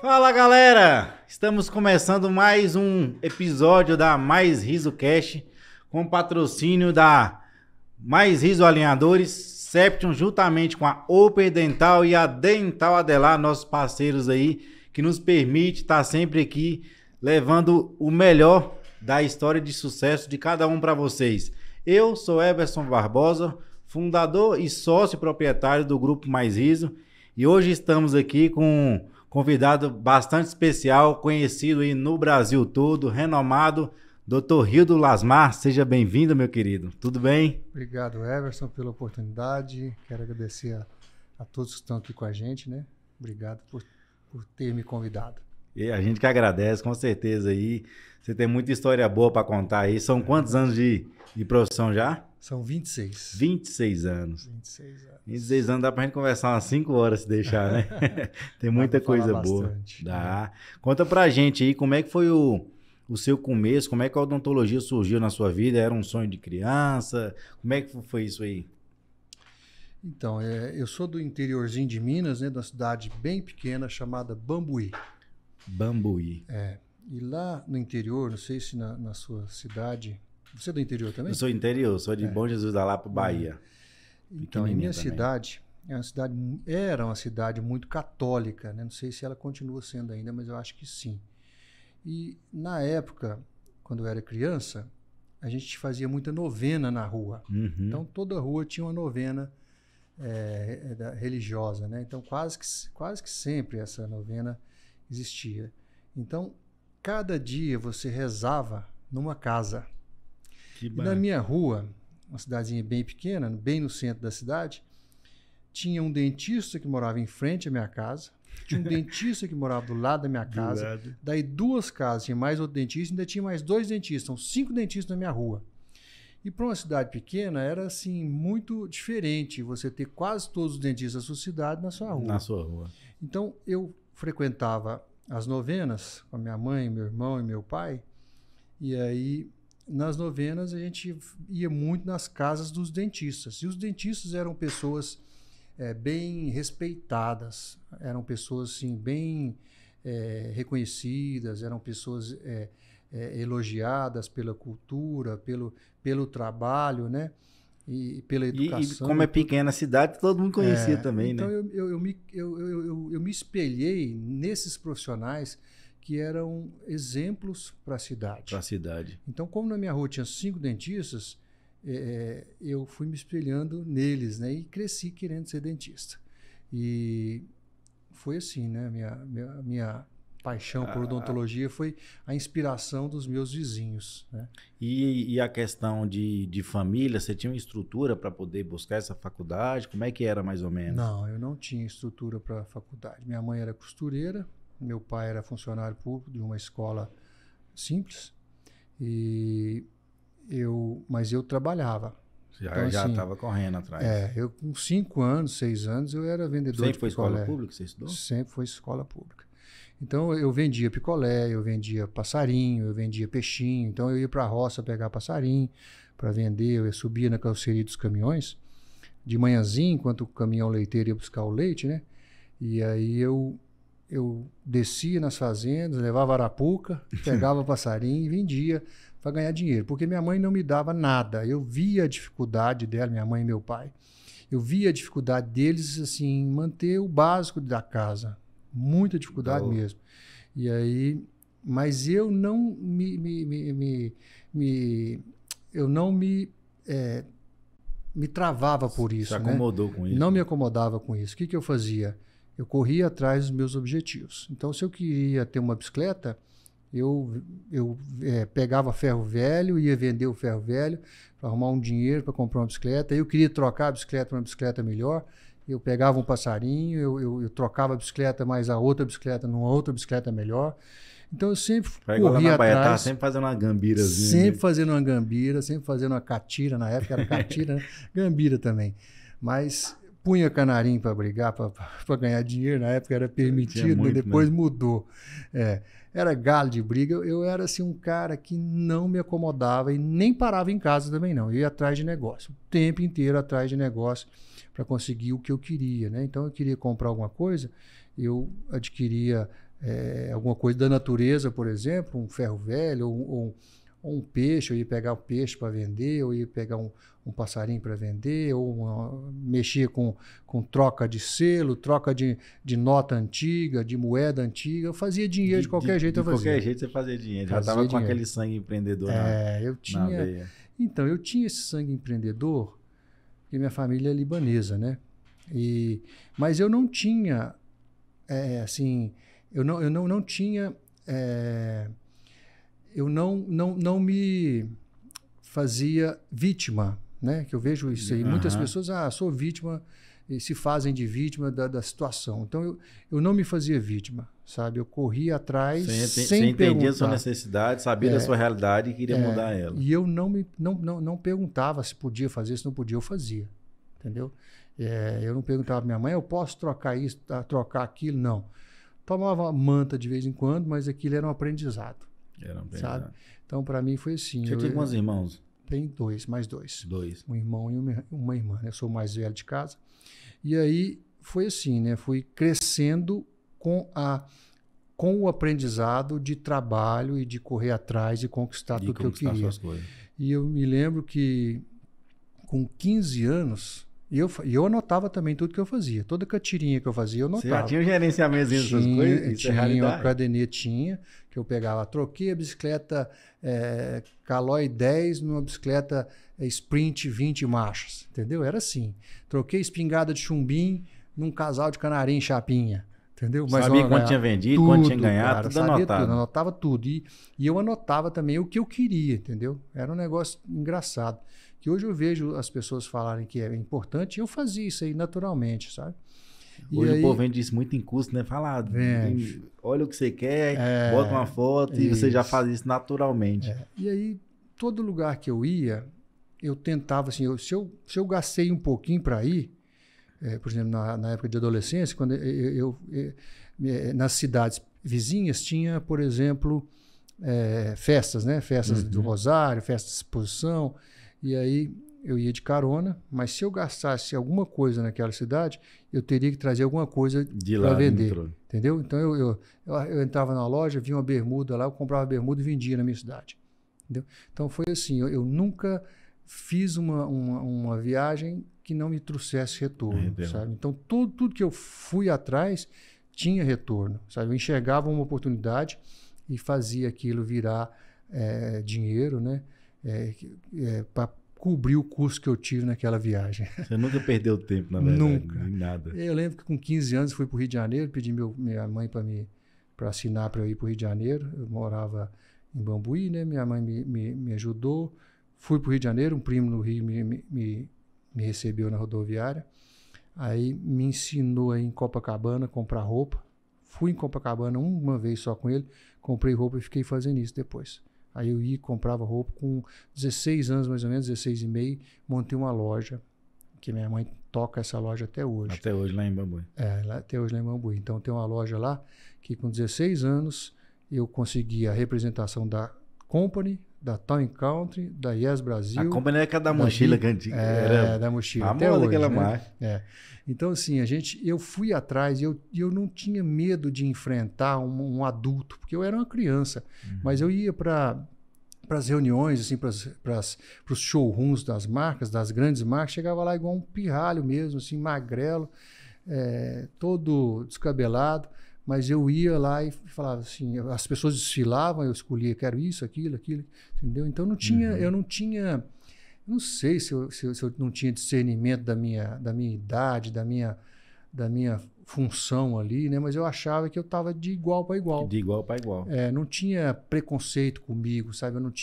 Fala galera, estamos começando mais um episódio da Mais Riso Cast com patrocínio da Mais Riso Alinhadores, Seption, juntamente com a Oper Dental e a Dental Adelar, nossos parceiros aí, que nos permite estar sempre aqui levando o melhor da história de sucesso de cada um para vocês. Eu sou Everson Barbosa, fundador e sócio proprietário do Grupo Mais Riso, e hoje estamos aqui com um convidado bastante especial, conhecido aí no Brasil todo, renomado, Dr. Rildo Lasmar. Seja bem-vindo, meu querido. Tudo bem? Obrigado, Everson, pela oportunidade. Quero agradecer a todos que estão aqui com a gente, né? Obrigado por ter me convidado. E a gente que agradece, com certeza aí. Você tem muita história boa para contar aí. São quantos anos de profissão já? São 26. 26 anos. 26 anos. 26 anos dá pra gente conversar umas 5 horas se deixar, né? Tem muita coisa boa. Bastante. Dá. Conta pra gente aí como é que foi o seu começo, como é que a odontologia surgiu na sua vida? Era um sonho de criança? Como é que foi isso aí? Então, eu sou do interiorzinho de Minas, né? De uma cidade bem pequena chamada Bambuí. Bambuí. E lá no interior, não sei se na sua cidade... Você é do interior também? Eu sou interior, sou de Bom Jesus da Lapa, Bahia. Então, em minha cidade, era uma cidade muito católica, né? Não sei se ela continua sendo ainda, mas eu acho que sim. E na época, quando eu era criança, a gente fazia muita novena na rua. Uhum. Então, toda rua tinha uma novena religiosa, né? Então, quase que sempre essa novena existia. Então, cada dia você rezava numa casa. E na minha rua, uma cidadezinha bem pequena, bem no centro da cidade, tinha um dentista que morava em frente à minha casa, tinha um dentista que morava do lado da minha casa, daí 2 casas, tinha mais outro dentista, ainda tinha mais 2 dentistas, são 5 dentistas na minha rua. E para uma cidade pequena era assim muito diferente você ter quase todos os dentistas da sua cidade na sua rua. Na sua rua. Então eu frequentava as novenas com a minha mãe, meu irmão e meu pai, e aí nas novenas a gente ia muito nas casas dos dentistas. E os dentistas eram pessoas bem respeitadas, eram pessoas assim, bem reconhecidas, eram pessoas elogiadas pela cultura, pelo trabalho, né? E pela educação. E como é pequena a cidade, todo mundo conhecia também, então né? eu me espelhei nesses profissionais que eram exemplos para a cidade. Para a cidade. Então, como na minha rua tinha 5 dentistas, eu fui me espelhando neles, né? E cresci querendo ser dentista. E foi assim, né? Minha paixão por odontologia foi a inspiração dos meus vizinhos, né? E a questão de família, você tinha uma estrutura para poder buscar essa faculdade? Como é que era mais ou menos? Não, eu não tinha estrutura para a faculdade. Minha mãe era costureira, meu pai era funcionário público de uma escola simples, mas eu trabalhava. Já estava correndo atrás. Eu com 5 anos, 6 anos, eu era vendedor de picolé. Sempre foi escola pública que você estudou? Sempre foi escola pública. Então eu vendia picolé, eu vendia passarinho, eu vendia peixinho. Então eu ia para a roça pegar passarinho para vender, eu subia na carroceria dos caminhões de manhãzinho, enquanto o caminhão leiteiro ia buscar o leite, né? E aí eu descia nas fazendas, levava arapuca, pegava passarinho e vendia para ganhar dinheiro. Porque minha mãe não me dava nada. Eu via a dificuldade dela, minha mãe e meu pai. Eu via a dificuldade deles, assim, em manter o básico da casa. Muita dificuldade mesmo. E aí, mas eu não me travava por isso. Se acomodou, né? Com isso? Não me acomodava com isso. O que eu fazia? Eu corria atrás dos meus objetivos. Então, se eu queria ter uma bicicleta, eu pegava ferro velho, ia vender o ferro velho para arrumar um dinheiro para comprar uma bicicleta. Eu queria trocar a bicicleta por uma bicicleta melhor. Eu pegava um passarinho, eu trocava a bicicleta, mas a outra bicicleta numa outra bicicleta melhor. Então eu sempre corria atrás. Sempre fazendo uma gambirazinha. Sempre fazendo uma gambira, sempre fazendo uma catira. Na época era catira, né? Gambira também. Mas punha canarinho para brigar, para ganhar dinheiro. Na época era permitido, muito, depois mudou. Era galo de briga. Eu era assim, um cara que não me acomodava e nem parava em casa também não. Eu ia atrás de negócio, o tempo inteiro atrás de negócio para conseguir o que eu queria, né? Então eu queria comprar alguma coisa, eu adquiria alguma coisa da natureza, por exemplo, um ferro velho ou um peixe, eu ia pegar um peixe para vender, ou ia pegar um passarinho para vender, ou mexia com troca de selo, troca de nota antiga, de moeda antiga. Eu fazia dinheiro de qualquer jeito. De qualquer jeito você fazia dinheiro. Já estava com aquele sangue empreendedor na veia. Então, eu tinha esse sangue empreendedor, porque minha família é libanesa, né? Mas eu não tinha, eu não tinha... eu não me fazia vítima, né? Que eu vejo isso aí. Muitas pessoas, sou vítima, e se fazem de vítima da situação. Então, eu não me fazia vítima, sabe? Eu corria atrás sem entendia perguntar. A sua necessidade, sabia da sua realidade e queria mudar ela. E eu não perguntava se podia fazer, se não podia, eu fazia, entendeu? Eu não perguntava pra minha mãe, eu posso trocar isso, trocar aquilo? Não. Tomava manta de vez em quando, mas aquilo era um aprendizado. Sabe? Então, para mim foi assim. Você tinha quantos irmãos? Tem mais dois. Dois. Um irmão e uma irmã, né? Eu sou o mais velho de casa. E aí foi assim, né? Fui crescendo com o aprendizado de trabalho e de correr atrás e conquistar tudo que eu queria. E eu me lembro que com 15 anos... E eu anotava também tudo que eu fazia. Toda catirinha que eu fazia, eu anotava. Você já tinha um gerenciamento dessas coisas? Tinha uma cadernetinha que eu pegava. Troquei a bicicleta Caloi 10 numa bicicleta Sprint 20 marchas. Entendeu? Era assim. Troquei espingarda de chumbim num casal de canarinho em chapinha. Entendeu? Mas sabia quanto tinha vendido, tudo, quanto tinha ganhado, cara, tudo anotado. Tudo, anotava tudo. E eu anotava também o que eu queria, entendeu? Era um negócio engraçado. Que hoje eu vejo as pessoas falarem que é importante, e eu fazia isso aí naturalmente, sabe? Hoje o povo vende isso muito em curso, né? Fala, olha o que você quer, bota uma foto e você já faz isso naturalmente. E aí, todo lugar que eu ia, eu tentava, assim, se eu gastei um pouquinho para ir, por exemplo, na época de adolescência, quando nas cidades vizinhas tinha, por exemplo, festas, né? Festas do Rosário, festas de exposição. E aí eu ia de carona, mas se eu gastasse alguma coisa naquela cidade, eu teria que trazer alguma coisa para vender. Entendeu? Então eu entrava na loja, via uma bermuda lá, eu comprava bermuda e vendia na minha cidade. Entendeu? Então foi assim, eu nunca fiz uma viagem que não me trouxesse retorno, sabe? Então tudo que eu fui atrás tinha retorno, sabe? Eu enxergava uma oportunidade e fazia aquilo virar dinheiro, né? Para cobrir o custo que eu tive naquela viagem. Você nunca perdeu tempo, na verdade? Nunca. Nem nada. Eu lembro que com 15 anos fui para o Rio de Janeiro, pedi minha mãe para assinar para eu ir para o Rio de Janeiro. Eu morava em Bambuí, né? Minha mãe me ajudou. Fui para o Rio de Janeiro, um primo no Rio me recebeu na rodoviária. Aí me ensinou aí em Copacabana a comprar roupa. Fui em Copacabana uma vez só com ele, comprei roupa e fiquei fazendo isso depois. Aí eu ia e comprava roupa com 16 anos, mais ou menos, 16 e meio, montei uma loja, que minha mãe toca essa loja até hoje. Até hoje lá em Bambuí. Até hoje lá em Bambuí. Então tem uma loja lá que com 16 anos eu consegui a representação da Company, da Town & Country, da Yes Brasil. A Company era da mochila que antiga. Era da mochila. Até hoje, daquela né? marca. Então, assim, eu fui atrás e eu não tinha medo de enfrentar um adulto, porque eu era uma criança. Mas eu ia para as reuniões, assim, para os showrooms das marcas, das grandes marcas, chegava lá igual um pirralho mesmo, assim, magrelo, todo descabelado. Mas eu ia lá e falava assim, as pessoas desfilavam, eu escolhia, quero isso, aquilo, entendeu? Então eu não sei se eu não tinha discernimento da minha idade, da minha função ali, né? Mas eu achava que eu estava de igual para igual. De igual para igual. Não tinha preconceito comigo, sabe? Eu não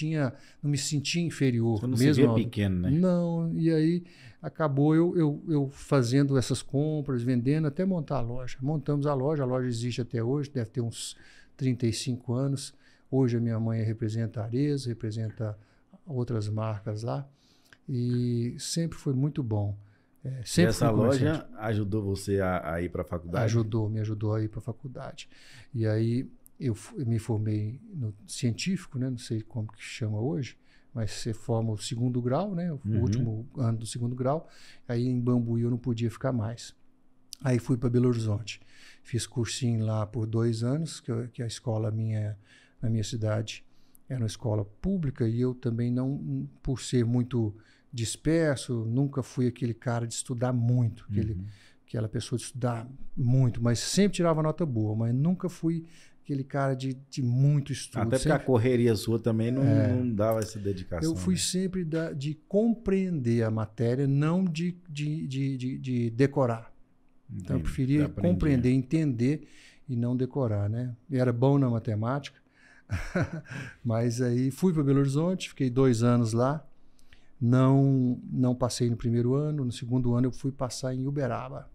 me sentia inferior. Você não mesmo se via pequeno, né? Não, e aí acabou eu fazendo essas compras, vendendo, até montar a loja. Montamos a loja existe até hoje, deve ter uns 35 anos. Hoje a minha mãe representa a Arezzo, representa outras marcas lá, e sempre foi muito bom. E essa loja ajudou você a ir para a faculdade? Me ajudou a ir para a faculdade. E aí eu me formei no científico, né? Não sei como que chama hoje, mas você forma o segundo grau, né? O último ano do segundo grau. Aí em Bambuí eu não podia ficar mais. Aí fui para Belo Horizonte. Fiz cursinho lá por 2 anos, que a escola na minha cidade era uma escola pública, e eu também não, por ser muito disperso, nunca fui aquele cara de estudar muito, aquela pessoa de estudar muito, mas sempre tirava nota boa, mas nunca fui aquele cara de muito estudo. Até porque a correria sua também não dava essa dedicação. Eu fui sempre de compreender a matéria, não de decorar. Entendi. Então eu preferia compreender, entender e não decorar, né? Eu era bom na matemática, mas aí fui para Belo Horizonte, fiquei 2 anos lá, não passei no primeiro ano, no segundo ano eu fui passar em Uberaba,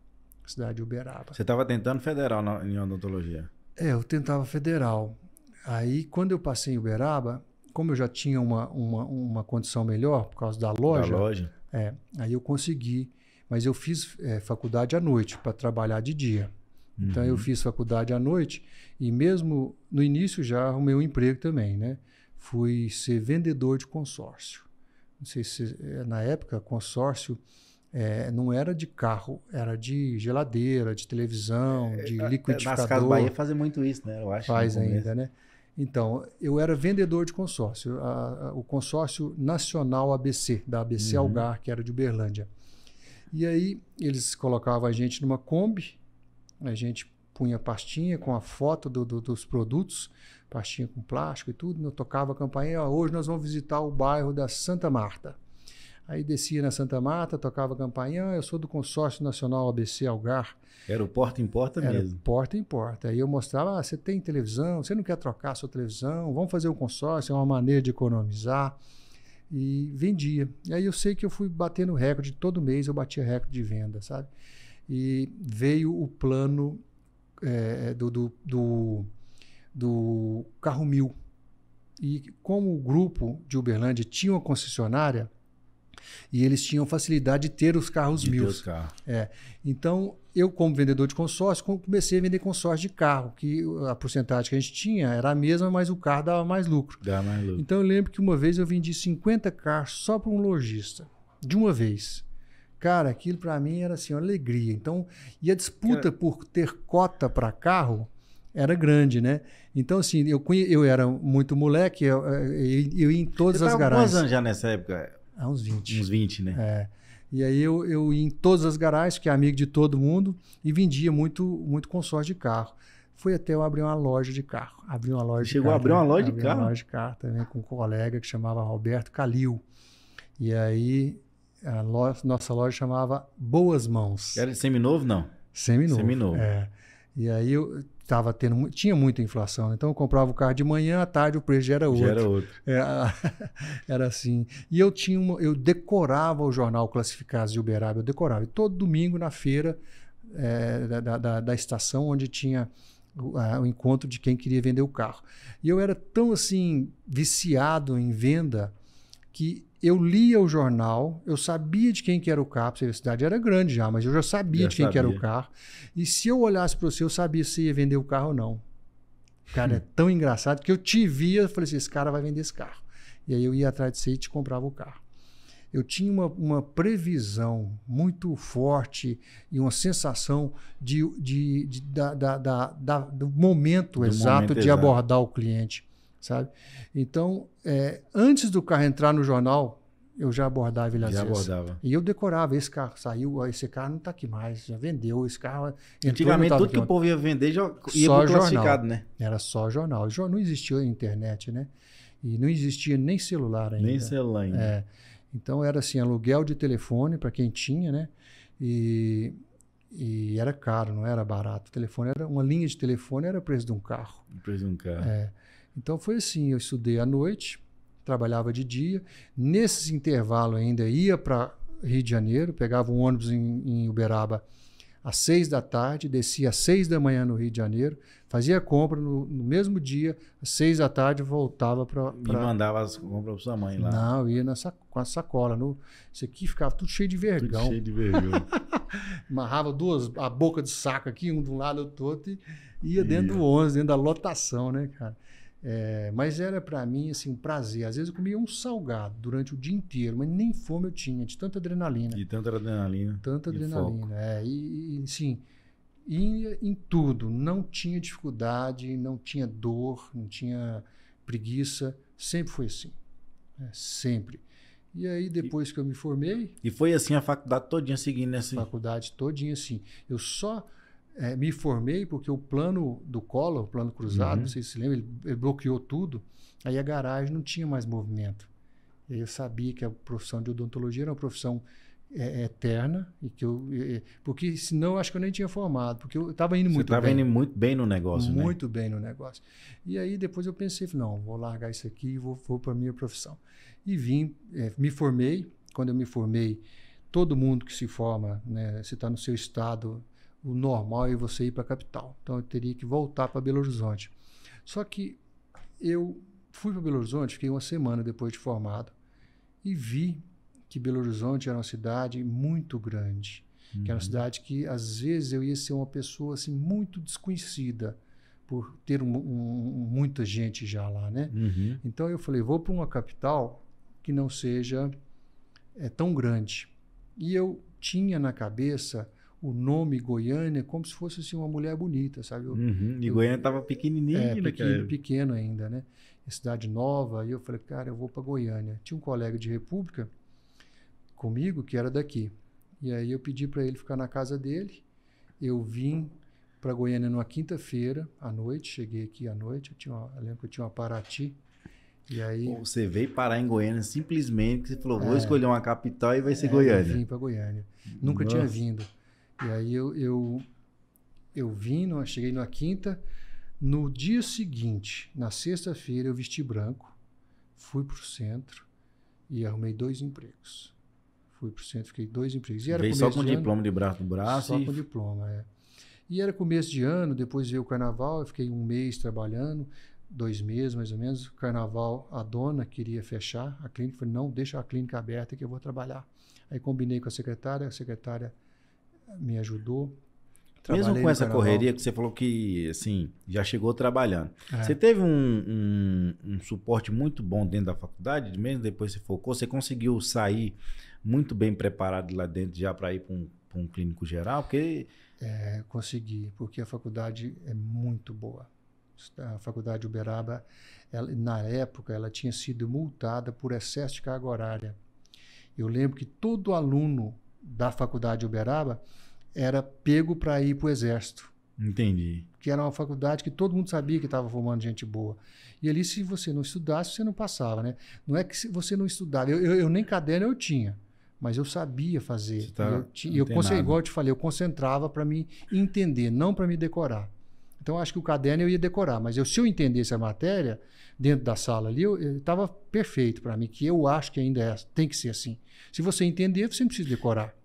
cidade de Uberaba. Você estava tentando federal em odontologia? Eu tentava federal. Aí quando eu passei em Uberaba, como eu já tinha uma condição melhor por causa da loja, aí eu consegui. Mas eu fiz faculdade à noite para trabalhar de dia. Então eu fiz faculdade à noite e mesmo no início já arrumei um emprego também, né? Fui ser vendedor de consórcio. Não sei se na época consórcio não era de carro, era de geladeira, de televisão, de liquidificador. Nas Casas Bahia fazem muito isso, né? Eu acho. Faz ainda, né? Então, eu era vendedor de consórcio. O consórcio nacional ABC, da ABC Algar, que era de Uberlândia. E aí eles colocavam a gente numa Kombi, a gente punha pastinha com a foto dos produtos, pastinha com plástico e tudo, eu tocava a campainha, hoje nós vamos visitar o bairro da Santa Marta. Aí descia na Santa Marta, tocava a campainha, eu sou do Consórcio Nacional ABC Algar. Era o porta em porta mesmo. Era porta em porta. Aí eu mostrava, você tem televisão, você não quer trocar a sua televisão, vamos fazer um consórcio, é uma maneira de economizar. E vendia. E aí eu sei que eu fui batendo recorde, todo mês eu batia recorde de venda, sabe? E veio o plano do Carro 1000. E como o grupo de Uberlândia tinha uma concessionária, e eles tinham facilidade de ter os carros 1000. Então, eu como vendedor de consórcio, comecei a vender consórcio de carro, que a porcentagem que a gente tinha era a mesma, mas o carro dava mais lucro. Então, eu lembro que uma vez eu vendi 50 carros só para um lojista, de uma vez. Cara, aquilo para mim era assim, uma alegria. Então, e a disputa por ter cota para carro era grande, né? Então, assim, eu era muito moleque, eu ia em todas as garagens. Quantos anos já nessa época? Há uns 20. Uns 20, né? E aí eu ia em todas as garagens, que é amigo de todo mundo, e vendia muito consórcio de carro. Foi até eu abrir uma loja de carro. Chegou a abrir uma loja de carro? Abri uma loja de carro também com um colega que chamava Roberto Calil. E aí nossa loja chamava Boas Mãos. Era de seminovo, não? Seminovo. E aí eu tinha muita inflação, então eu comprava o carro de manhã, à tarde o preço já era outro. Era assim. E eu decorava o jornal Classificados de Uberaba, eu decorava. E todo domingo na feira da estação, onde tinha o encontro de quem queria vender o carro. E eu era tão assim viciado em venda que eu lia o jornal, eu sabia de quem que era o carro, a cidade era grande já, mas eu já sabia de quem que era o carro. E se eu olhasse para você, eu sabia se ia vender o carro ou não. Cara, é tão engraçado que eu te via, eu falei assim, esse cara vai vender esse carro. E aí eu ia atrás de você e te comprava o carro. Eu tinha uma previsão muito forte e uma sensação do momento exato de abordar o cliente. Sabe? Então, antes do carro entrar no jornal, eu já abordava ele às vezes. E eu decorava, esse carro saiu, esse carro não está aqui mais, já vendeu, esse carro entrou. Antigamente tudo que o povo ia vender já ia pro classificado, né? Era só jornal. Não existia internet, né? E não existia nem celular ainda. Nem celular ainda. Então era assim, aluguel de telefone para quem tinha, né? E era caro, não era barato. O telefone uma linha de telefone era o preço de um carro. O preço de um carro. Então foi assim, eu estudei à noite, trabalhava de dia. Nesses intervalos ainda ia para Rio de Janeiro, pegava um ônibus em Uberaba às 6 da tarde, descia às 6 da manhã no Rio de Janeiro, fazia compra no mesmo dia, às 6 da tarde voltava para... E mandava as compras para sua mãe lá? Não, ia com a sacola. Isso aqui ficava tudo cheio de vergão. Tudo cheio de vergão. Amarrava a boca de saco aqui, um de um lado do outro, e ia dentro do ônibus, dentro da lotação, né, cara? Mas era para mim assim, um prazer. Às vezes eu comia um salgado durante o dia inteiro, mas nem fome eu tinha, de tanta adrenalina. De tanta adrenalina. Tanta adrenalina. E sim, Ia em tudo, não tinha dificuldade, não tinha dor, não tinha preguiça, sempre foi assim, né? Sempre. E aí, depois que eu me formei... E foi assim a faculdade todinha seguindo nesse... Faculdade todinha, assim. Eu só me formei porque o plano do Collor, o plano cruzado, não sei se você lembra, ele bloqueou tudo, aí a garagem não tinha mais movimento. E aí eu sabia que a profissão de odontologia era uma profissão eterna, e que porque senão eu acho que eu nem tinha formado, porque eu estava indo muito bem. Você estava indo muito bem no negócio, né? Muito bem no negócio. E aí depois eu pensei, não, vou largar isso aqui e vou para a minha profissão. E me formei. Quando eu me formei, todo mundo que se forma, né, se está no seu estado, o normal é você ir para a capital. Então eu teria que voltar para Belo Horizonte. Só que eu fui para Belo Horizonte, fiquei uma semana depois de formado, e vi que Belo Horizonte era uma cidade muito grande, que era uma cidade que às vezes eu ia ser uma pessoa assim muito desconhecida por ter muita gente já lá, né? Então eu falei, vou para uma capital que não seja tão grande. E eu tinha na cabeça o nome Goiânia como se fosse assim, uma mulher bonita, sabe? E Goiânia estava pequenininho, pequeno ainda, né? Cidade nova. E eu falei, cara, eu vou para Goiânia. Tinha um colega de República comigo que era daqui. E aí eu pedi para ele ficar na casa dele. Eu vim para Goiânia numa quinta-feira à noite. Cheguei aqui à noite. Eu lembro que eu tinha uma Paraty. E aí, você veio parar em Goiânia simplesmente, você falou, vou escolher uma capital e vai ser Goiânia. Eu vim para Goiânia. Nunca tinha vindo. E aí eu vim, cheguei na quinta. No dia seguinte, na sexta-feira, eu vesti branco, fui para o centro e arrumei 2 empregos. Fui para o centro, fiquei 2 empregos. E era veio só com diploma de braço no braço? Só com diploma, E era começo de ano, depois veio o carnaval, eu fiquei 1 mês trabalhando, 2 meses mais ou menos. O carnaval, a dona queria fechar a clínica, falei, não, deixa a clínica aberta que eu vou trabalhar. Aí combinei com a secretária me ajudou. Mesmo com essa correria que você falou que assim, já chegou trabalhando. Você teve um suporte muito bom dentro da faculdade, mesmo depois você focou, você conseguiu sair muito bem preparado lá dentro já para ir para um clínico geral? Porque... consegui, porque a faculdade é muito boa. A faculdade de Uberaba, na época, ela tinha sido multada por excesso de carga horária. Eu lembro que todo aluno da faculdade de Uberaba era pego para ir para o Exército. Entendi. Que era uma faculdade que todo mundo sabia que estava formando gente boa. E ali, se você não estudasse, você não passava, né? Não é que se você não estudava. Eu nem caderno eu tinha, mas eu sabia fazer. Igual eu te falei, eu concentrava para me entender, não para me decorar. Então, acho que o caderno eu ia decorar, mas se eu entendesse a matéria dentro da sala ali, estava perfeito para mim, que eu acho que ainda tem que ser assim. Se você entender, você não precisa decorar.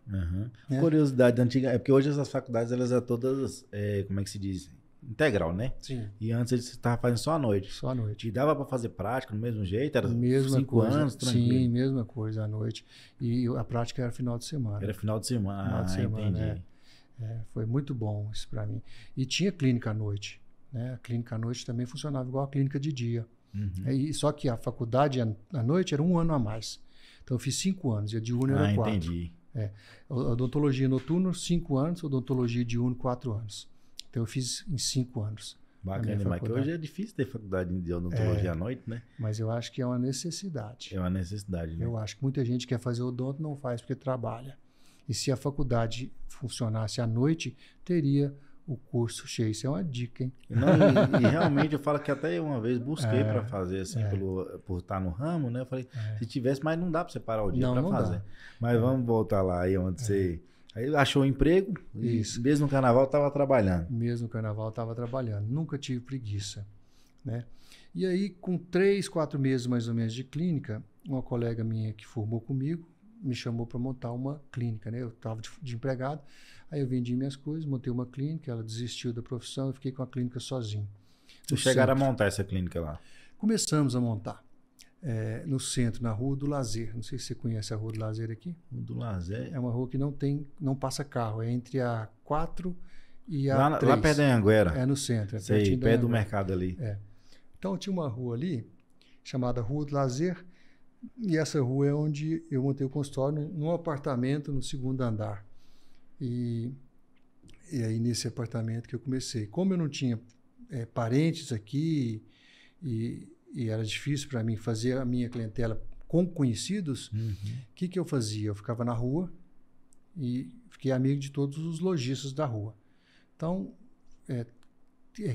Curiosidade antiga, é porque hoje essas faculdades, elas são todas, como é que se diz? Integral, né? Sim. E antes eles estavam fazendo só à noite. Só à noite. E dava para fazer prática do mesmo jeito? Era mesma 5 coisa. anos, tranquilo? Sim, mesma coisa à noite. E a prática era final de semana. Era final de semana, entendi. Foi muito bom isso para mim. E tinha clínica à noite, né? A clínica à noite também funcionava igual a clínica de dia. Só que a faculdade à noite era 1 ano a mais. Então eu fiz 5 anos e a diurna era 4. Entendi. Odontologia noturna, 5 anos, odontologia diurna, 4 anos. Então eu fiz em 5 anos. Bacana, mas que hoje é difícil ter faculdade de odontologia à noite, né? Mas eu acho que é uma necessidade. É uma necessidade, né? Eu acho que muita gente quer fazer odonto, não faz porque trabalha. E se a faculdade funcionasse à noite, teria o curso cheio. Isso é uma dica, hein? Não, e realmente eu falo que até uma vez busquei para fazer, assim, por estar no ramo, né? Eu falei, se tivesse, mas não dá para separar o dia para fazer. Dá. Mas vamos voltar lá aí onde você... Aí achou um emprego e mesmo no carnaval estava trabalhando. Mesmo no carnaval estava trabalhando. Nunca tive preguiça, né? E aí, com 3, 4 meses mais ou menos de clínica, uma colega minha que formou comigo me chamou para montar uma clínica, né? Eu estava de empregado, aí eu vendi minhas coisas, montei uma clínica, ela desistiu da profissão, eu fiquei com a clínica sozinho. Vocês chegaram a montar essa clínica lá? Começamos a montar. No centro, na Rua do Lazer. Não sei se você conhece a Rua do Lazer aqui. Rua do Lazer? É uma rua que não passa carro, é entre a 4 e a 3. Lá perto da Anhanguera? É no centro. Sei, perto do mercado ali. Então tinha uma rua ali, chamada Rua do Lazer, e essa rua é onde eu montei o consultório, num apartamento no 2º andar. E E aí, nesse apartamento que eu comecei. Como eu não tinha parentes aqui e era difícil para mim fazer a minha clientela com conhecidos, que eu fazia? Eu ficava na rua e fiquei amigo de todos os lojistas da rua. Então,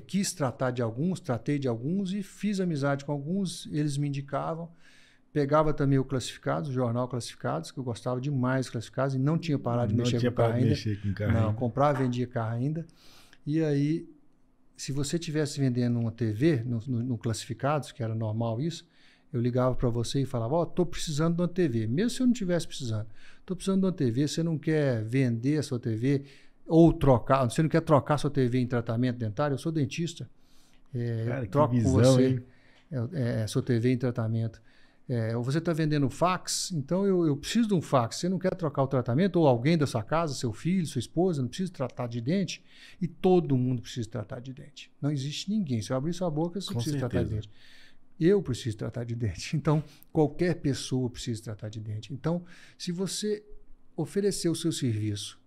quis tratar de alguns, tratei de alguns e fiz amizade com alguns, eles me indicavam. Pegava também o Classificados, o jornal Classificados, que eu gostava demais de Classificados e não tinha parado de mexer com carro ainda. Não, comprava e vendia carro ainda. E aí, se você estivesse vendendo uma TV no Classificados, que era normal isso, eu ligava para você e falava, estou precisando de uma TV. Mesmo se eu não estivesse precisando, estou precisando de uma TV, você não quer vender a sua TV ou trocar, você não quer trocar a sua TV em tratamento dentário? Eu sou dentista. Cara, troco que visão, com você hein? Sua TV em tratamento. Ou você está vendendo fax, então eu preciso de um fax. Você não quer trocar o tratamento? Ou alguém da sua casa, seu filho, sua esposa, não precisa tratar de dente? E todo mundo precisa tratar de dente. Não existe ninguém. Se eu abrir sua boca, você precisa tratar de dente. Eu preciso tratar de dente. Então, qualquer pessoa precisa tratar de dente. Então, se você oferecer o seu serviço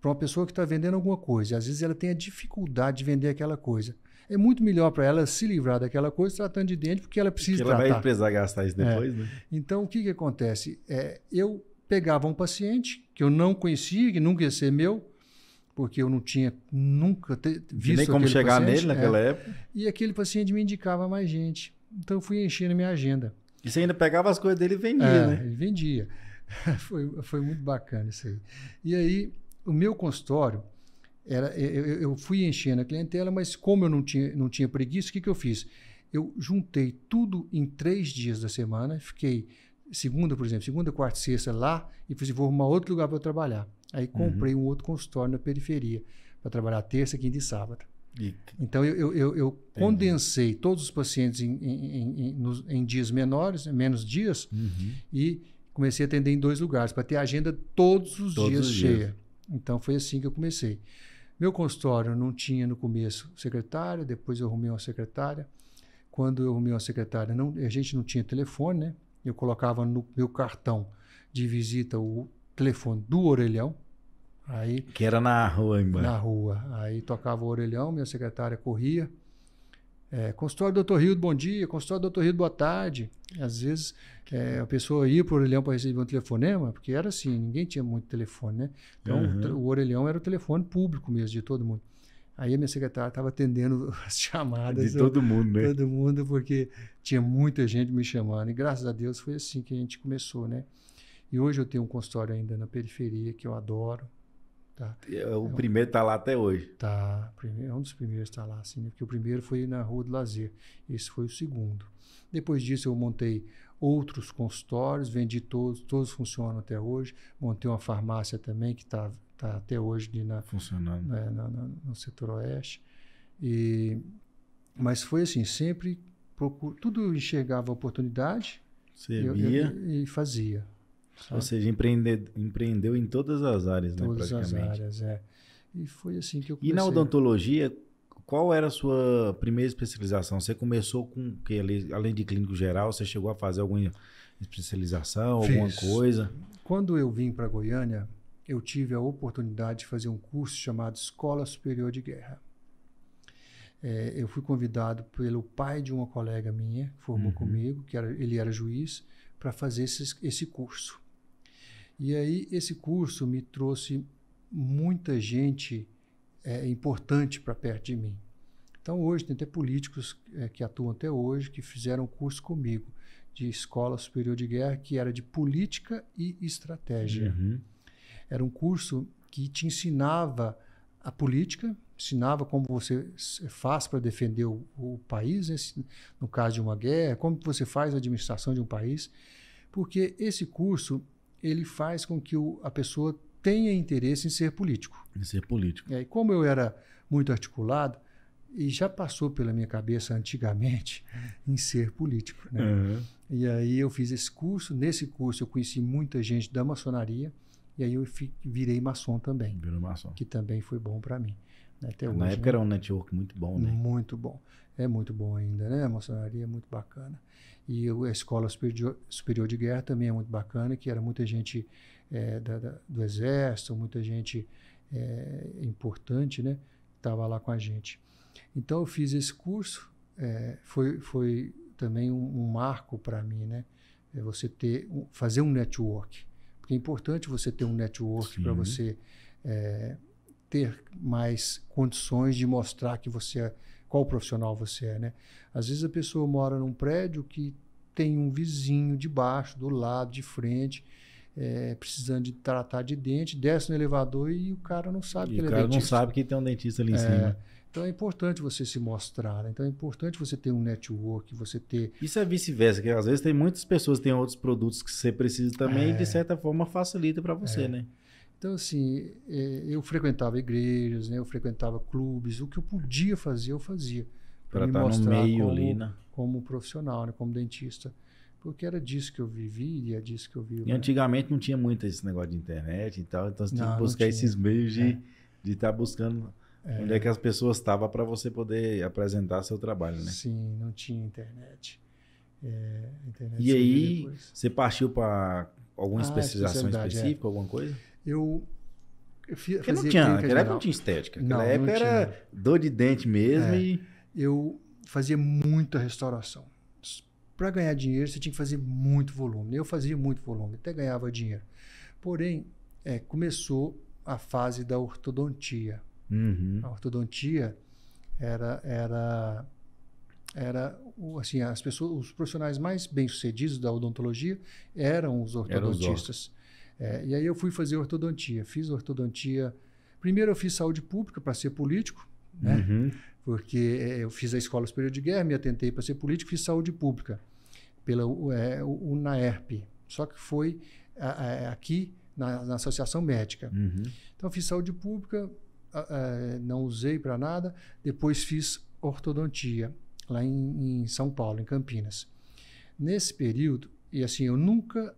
para uma pessoa que está vendendo alguma coisa, às vezes ela tem a dificuldade de vender aquela coisa, é muito melhor para ela se livrar daquela coisa tratando de dente, porque ela precisa tratar. Ela vai precisar gastar isso depois, né? Então, o que acontece? Eu pegava um paciente que eu não conhecia, que nunca ia ser meu, porque eu não tinha nunca visto nem como chegar nele naquela época. E aquele paciente me indicava mais gente. Então, eu fui enchendo a minha agenda. E você ainda pegava as coisas dele e vendia, né? Ele vendia. Foi muito bacana isso aí. E aí, o meu consultório, eu fui enchendo a clientela, mas como eu não tinha preguiça, o que eu fiz? Eu juntei tudo em 3 dias da semana, fiquei segunda, quarta e sexta lá, e vou arrumar outro lugar para eu trabalhar. Aí comprei um outro consultório na periferia, para trabalhar terça, quinta e sábado. Então, eu condensei todos os pacientes em dias menores, menos dias, e comecei a atender em 2 lugares, para ter a agenda todos os dias cheia. Então, foi assim que eu comecei. Meu consultório não tinha no começo secretária, depois eu arrumei uma secretária. Quando eu arrumei uma secretária, a gente não tinha telefone, né? Eu colocava no meu cartão de visita o telefone do orelhão. Aí, que era na rua embaixo. Na rua. Aí tocava o orelhão, minha secretária corria. Consultório do Dr. Rildo, bom dia. Consultório do Dr. Rildo, boa tarde. Às vezes a pessoa ia para o orelhão para receber um telefonema, porque era assim, ninguém tinha muito telefone, né? Então o orelhão era o telefone público mesmo, de todo mundo. Aí a minha secretária estava atendendo as chamadas. De todo mundo, né? Todo mundo, porque tinha muita gente me chamando. E graças a Deus foi assim que a gente começou, né? E hoje eu tenho um consultório ainda na periferia, que eu adoro. Tá. O primeiro está lá até hoje. Tá, é um dos primeiros está lá, assim, né? Porque o primeiro foi na Rua do Lazer, esse foi o segundo. Depois disso eu montei outros consultórios, vendi todos funcionam até hoje. Montei uma farmácia também que está até hoje ali funcionando no setor oeste. Mas foi assim, sempre tudo enxergava oportunidade. Você via e fazia. Sabe? Ou seja, empreendeu em todas as áreas, né, praticamente. Todas as áreas, E foi assim que eu comecei. E na odontologia, qual era a sua primeira especialização? Você começou com o quê? Além de clínico geral, você chegou a fazer alguma especialização, alguma coisa? Quando eu vim para Goiânia, eu tive a oportunidade de fazer um curso chamado Escola Superior de Guerra. Eu fui convidado pelo pai de uma colega minha, que formou comigo, ele era juiz, para fazer esse curso. E aí, esse curso me trouxe muita gente importante para perto de mim. Então, hoje, tem até políticos que atuam até hoje, que fizeram curso comigo, de Escola Superior de Guerra, que era de política e estratégia. Era um curso que te ensinava a política, ensinava como você faz para defender o país, né? No caso de uma guerra, como você faz a administração de um país, porque esse curso ele faz com que a pessoa tenha interesse em ser político. Em ser político. E como eu era muito articulado, e já passou pela minha cabeça antigamente em ser político, né? E aí eu fiz esse curso. Nesse curso eu conheci muita gente da maçonaria, e aí eu virei maçom também. Virou maçom. Que também foi bom para mim. Até Na hoje, época era um network muito bom, né? Muito bom. É muito bom ainda, né? A maçonaria é muito bacana. E a Escola Superior de Guerra também é muito bacana, que era muita gente do Exército, muita gente importante, né? Estava lá com a gente. Então, eu fiz esse curso, foi também um marco para mim, né? Você fazer um network. Porque é importante você ter um network para você ter mais condições de mostrar que qual profissional você é, né? Às vezes a pessoa mora num prédio que tem um vizinho de baixo, do lado, de frente, precisando de tratar de dente, desce no elevador e o cara não sabe que ele é dentista. O cara não sabe que tem um dentista ali em cima. Então é importante você se mostrar, né? Então é importante você ter um network, você ter... Isso é vice-versa, que às vezes tem muitas pessoas que têm outros produtos que você precisa também e de certa forma facilita para você, né? Então, assim, eu frequentava igrejas, né? Eu frequentava clubes, o que eu podia fazer, eu fazia. Para me estar no mostrar meio ali, né? como profissional, né? Como dentista. Porque era disso que eu vivi e é disso que eu vivo. E antigamente não tinha muito esse negócio de internet e tal, então você tinha que buscar esses meios de estar buscando onde é que as pessoas estavam para você poder apresentar seu trabalho, né? Sim, não tinha internet. Internet e aí, você partiu para alguma especialização específica, alguma coisa? Eu Porque não tinha, naquela época não tinha estética. Naquela época era dor de dente mesmo. Eu fazia muita restauração. Para ganhar dinheiro, você tinha que fazer muito volume. Eu fazia muito volume, até ganhava dinheiro. Porém, começou a fase da ortodontia. A ortodontia era assim, as pessoas, os profissionais mais bem-sucedidos da odontologia eram os ortodontistas. E aí eu fui fazer ortodontia. Fiz ortodontia. Primeiro eu fiz saúde pública para ser político, né? Porque eu fiz a Escola Superior de Guerra, me atentei para ser político, fiz saúde pública pela UNAERP. Só que foi aqui na Associação Médica. Então fiz saúde pública, não usei para nada. Depois fiz ortodontia lá em São Paulo, em Campinas. Nesse período, e assim, eu nunca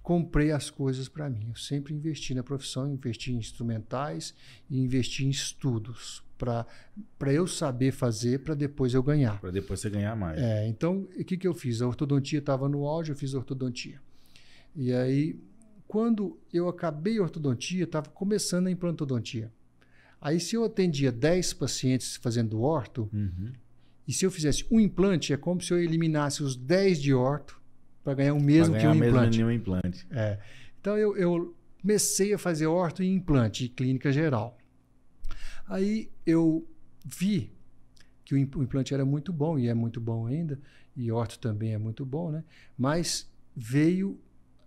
comprei as coisas para mim. Eu sempre investi na profissão, investi em instrumentais e investi em estudos para eu saber fazer, para depois eu ganhar. Para depois você ganhar mais. Então, o que eu fiz? A ortodontia estava no auge, eu fiz ortodontia. E aí, quando eu acabei a ortodontia, estava começando a implantodontia. Aí, se eu atendia 10 pacientes fazendo orto, e se eu fizesse um implante, é como se eu eliminasse os 10 de orto para ganhar o mesmo que um implante. Então, eu comecei a fazer orto e implante, clínica geral. Aí eu vi que o implante era muito bom, e é muito bom ainda, e orto também é muito bom, né? Mas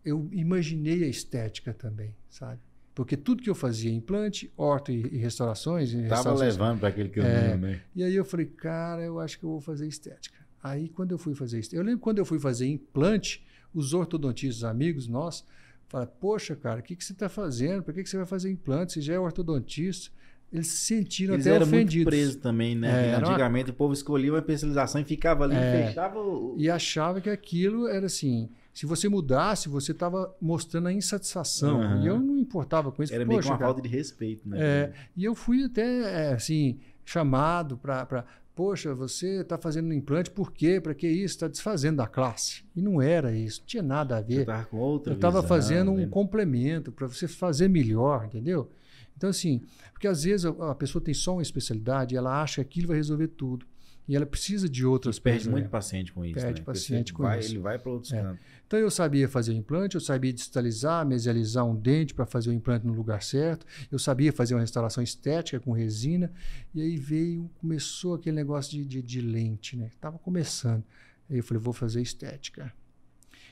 eu imaginei a estética também, sabe? Porque tudo que eu fazia, implante, orto e restaurações... Estava levando para aquele caminho, né? E aí eu falei, cara, eu acho que eu vou fazer estética. Aí, quando eu fui fazer estética... Eu lembro quando eu fui fazer implante, os ortodontistas amigos nossos falaram, poxa, cara, o que você está fazendo? Por que você vai fazer implante? Você já é ortodontista. Eles se sentiram até ofendidos. Eles eram muito presos também, né? Antigamente o povo escolhia uma especialização e ficava ali e fechava E achava que aquilo era assim... Se você mudasse, você estava mostrando a insatisfação. E eu não importava com isso. Era meio que uma falta de respeito, né? E eu fui até, assim, chamado para... Poxa, você está fazendo um implante, por quê? Para que isso? Está desfazendo da classe. E não era isso, não tinha nada a ver. Você estava com outra Eu estava fazendo um complemento para você fazer melhor, entendeu? Então, assim, porque às vezes a pessoa tem só uma especialidade e ela acha que aquilo vai resolver tudo. E ela precisa de outras coisas. Perde muito paciente com isso. Perde paciente com isso. Ele vai para outros cantos. Então eu sabia fazer o implante, eu sabia distalizar, mesializar um dente para fazer o implante no lugar certo, eu sabia fazer uma restauração estética com resina, e aí começou aquele negócio de lente, né? Estava começando. Aí eu falei, vou fazer estética.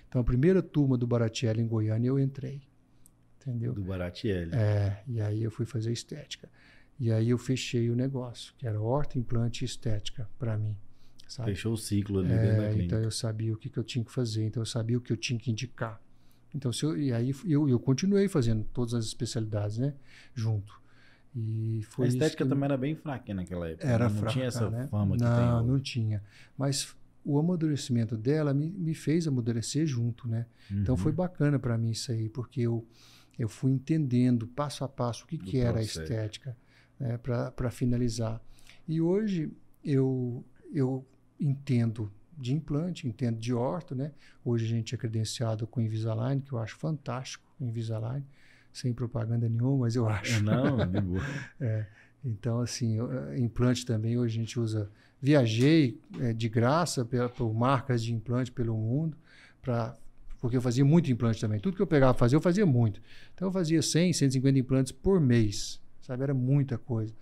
Então a primeira turma do Baratielli em Goiânia eu entrei. Entendeu? Do Baratielli. E aí eu fui fazer estética. E aí eu fechei o negócio, que era orto, implante e estética para mim. Sabe? Fechou o ciclo ali dentro da clínica. Então eu sabia o que eu tinha que fazer, então eu sabia o que eu tinha que indicar. Então, e aí eu continuei fazendo todas as especialidades, né? Junto. E foi a estética também era bem fraquinha naquela época. Era não fraca, tinha essa fama que tem hoje. Não tinha. Mas o amadurecimento dela me fez amadurecer junto, né? Então foi bacana para mim isso aí, porque eu fui entendendo passo a passo o que era a estética. Para finalizar. E hoje eu entendo de implante, entendo de orto, né? Hoje a gente é credenciado com Invisalign, que eu acho fantástico, Invisalign. sem propaganda nenhuma, mas eu acho. Não, de boa. Então, assim, implante também, hoje a gente usa... Viajei de graça por marcas de implante pelo mundo, porque eu fazia muito implante também. Tudo que eu pegava fazer, eu fazia muito. Então, eu fazia 100, 150 implantes por mês, sabe? Era muita coisa.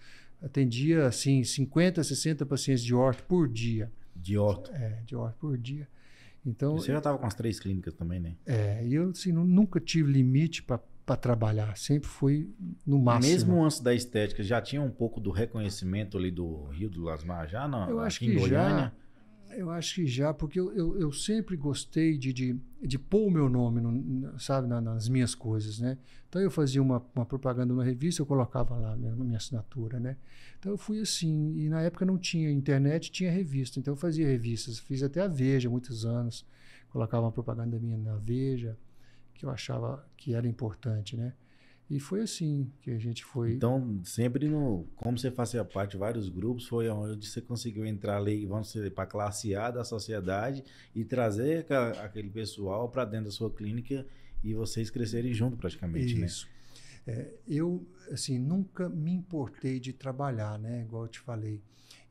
Atendia, assim, 50, 60 pacientes de orto por dia. De orto? De orto por dia. Então, você já estava com as 3 clínicas também, né? E eu, assim, nunca tive limite para trabalhar. Sempre fui no máximo. Mesmo antes da estética, já tinha um pouco do reconhecimento ali do Rio do Las já? Não, eu acho que já. Eu acho que já, porque eu sempre gostei de pôr o meu nome, sabe, nas minhas coisas, né? Então eu fazia uma propaganda numa revista, eu colocava lá minha assinatura, né? Então eu fui assim, e na época não tinha internet, tinha revista, então eu fazia revistas, fiz até a Veja muitos anos, colocava uma propaganda minha na Veja, que eu achava que era importante, né? E foi assim que a gente foi... Então, sempre como você fazia parte de vários grupos, foi onde você conseguiu entrar ali, vamos dizer, para a classe A da sociedade e trazer aquele pessoal para dentro da sua clínica e vocês crescerem junto praticamente, Isso. né? Eu, assim, nunca me importei de trabalhar, né? Igual eu te falei.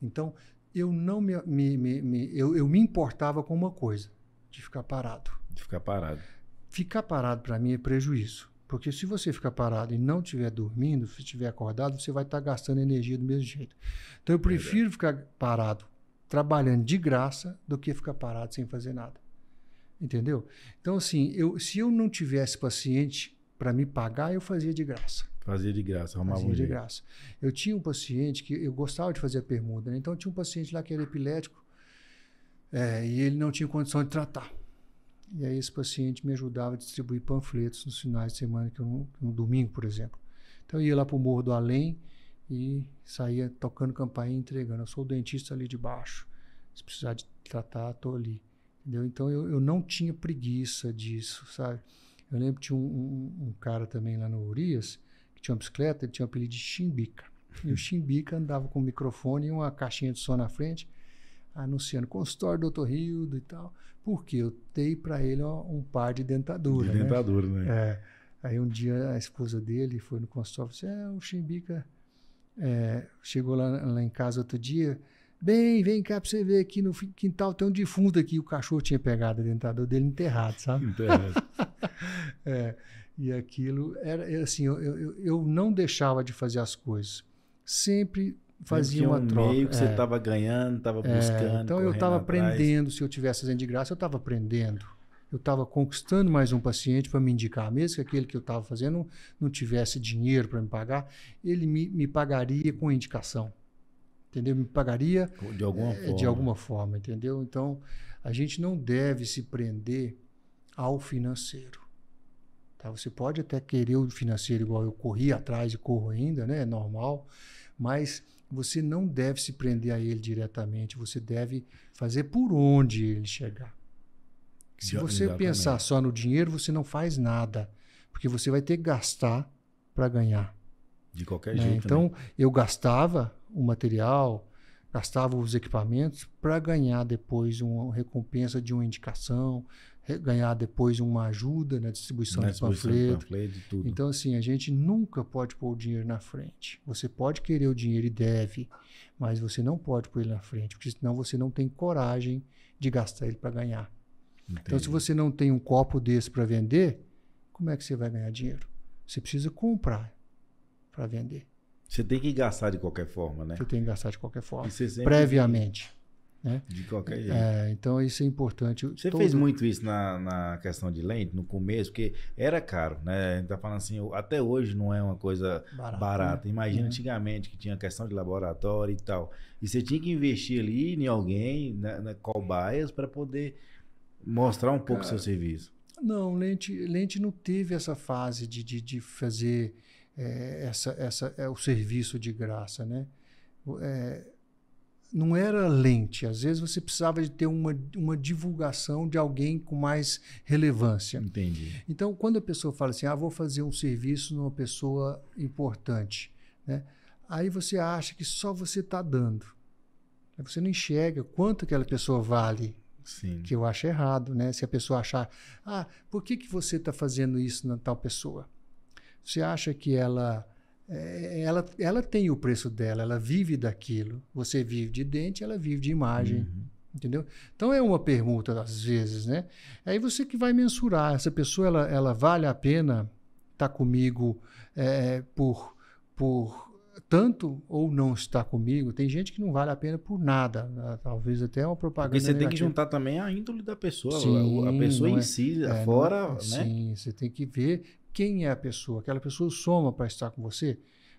Então, eu não eu me importava com uma coisa, de ficar parado. De ficar parado. Ficar parado para mim é prejuízo. Porque se você ficar parado e não estiver dormindo, se estiver acordado, você vai estar gastando energia do mesmo jeito. Então eu prefiro ficar parado, trabalhando de graça, do que ficar parado sem fazer nada. Entendeu? Então, assim, se eu não tivesse paciente para me pagar, eu fazia de graça. Fazia de graça, arrumava um jeito. Fazia de graça. Eu tinha um paciente que eu gostava de fazer a permuta, né? Então tinha um paciente lá que era epilético e ele não tinha condição de tratar. E aí esse paciente me ajudava a distribuir panfletos nos finais de semana, no domingo, por exemplo. Então eu ia lá para o Morro do Além e saía tocando campainha e entregando. Eu sou o dentista ali de baixo. Se precisar de tratar, estou ali. Entendeu? Então eu não tinha preguiça disso, sabe? Eu lembro que tinha um cara também lá no Urias, que tinha uma bicicleta, ele tinha o apelido de Chimbica. E o Chimbica andava com um microfone e uma caixinha de som na frente, anunciando consultório do Dr. Rildo e tal, porque eu dei para ele um par de dentadura. De dentadura, né? Aí um dia a esposa dele foi no consultório e disse, o Chimbica chegou lá em casa outro dia, vem cá para você ver, aqui no quintal tem um defunto aqui, o cachorro tinha pegado a dentadura dele enterrado, sabe? Enterrado. E aquilo era assim, eu não deixava de fazer as coisas, sempre fazia uma troca. Meio que você estava ganhando, estava buscando. Então eu estava aprendendo, se eu tivesse fazendo de graça, eu estava aprendendo. Eu estava conquistando mais um paciente para me indicar, mesmo que aquele que eu estava fazendo não tivesse dinheiro para me pagar, ele me pagaria com indicação. Entendeu? Me pagaria de alguma forma. De alguma forma, entendeu? Então, a gente não deve se prender ao financeiro. Tá? Você pode até querer o financeiro igual eu corri atrás e corro ainda, né? É normal, mas você não deve se prender a ele diretamente, você deve fazer por onde ele chegar. Se você pensar só no dinheiro, você não faz nada, porque você vai ter que gastar para ganhar. De qualquer jeito. Então, eu gastava o material, gastava os equipamentos para ganhar depois uma recompensa de uma indicação, ganhar depois uma ajuda na distribuição de panfleto. Tudo. Então, assim, a gente nunca pode pôr o dinheiro na frente. Você pode querer o dinheiro e deve, mas você não pode pôr ele na frente, porque senão você não tem coragem de gastar ele para ganhar. Entendi. Então, se você não tem um copo desse para vender, como é que você vai ganhar dinheiro? Você precisa comprar para vender. Você tem que gastar de qualquer forma, né? Você tem que gastar de qualquer forma, previamente. Né? De qualquer jeito. Então isso é importante. Você fez muito isso na questão de lente, no começo, porque era caro, né? A gente tá falando assim, até hoje não é uma coisa barata. Né? Imagina antigamente que tinha questão de laboratório e tal. E você tinha que investir ali em alguém, na cobaias, para poder mostrar um pouco o seu serviço. Não, lente não teve essa fase de fazer o serviço de graça, né? Não era lente. Às vezes você precisava de ter uma divulgação de alguém com mais relevância. Entendi. Então, quando a pessoa fala assim, vou fazer um serviço numa pessoa importante, né? Aí você acha que só você está dando. Você não enxerga quanto aquela pessoa vale. Sim. Que eu acho errado, né? Se a pessoa achar, por que você está fazendo isso na tal pessoa? Você acha que ela tem o preço dela, ela vive daquilo. Você vive de dente, ela vive de imagem. Entendeu? Então é uma permuta às vezes, né? Aí você que vai mensurar. Essa pessoa, ela vale a pena estar comigo por tanto ou não estar comigo. Tem gente que não vale a pena por nada. Talvez até uma propaganda Porque você negativa. tem que juntar também a índole da pessoa, Sim, a pessoa não em si, fora, né? Sim, você tem que ver quem é a pessoa. Aquela pessoa soma para estar com você,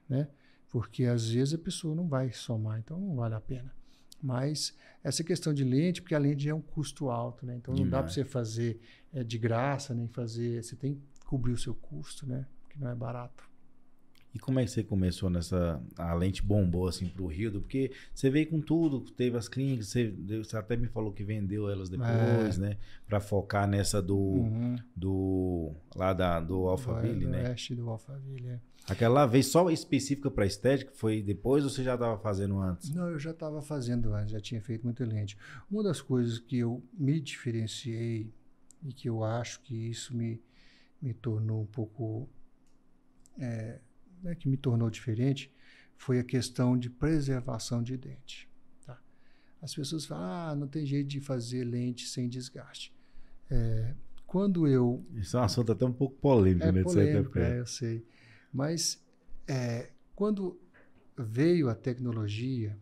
né? Porque às vezes a pessoa não vai somar, então não vale a pena. Mas essa questão de lente, porque a lente já é um custo alto, né? Então não dá para você fazer de graça, nem fazer. Você tem que cobrir o seu custo, né? Que não é barato. E como é que você começou a lente bombou assim pro Rio? Porque você veio com tudo, teve as clínicas, você até me falou que vendeu elas depois, né? Para focar nessa do Alphaville, né? Do Oeste do Alphaville, Aquela lá veio só específica para estética, foi depois ou você já estava fazendo antes? Não, eu já estava fazendo antes, já tinha feito muita lente. Uma das coisas que eu me diferenciei e que eu acho que isso me tornou um pouco... que me tornou diferente, foi a questão de preservação de dente. Tá? As pessoas falam, não tem jeito de fazer lente sem desgaste. Quando eu... Isso é um assunto até um pouco polêmico, né? Polêmico, eu sei. Mas quando veio a tecnologia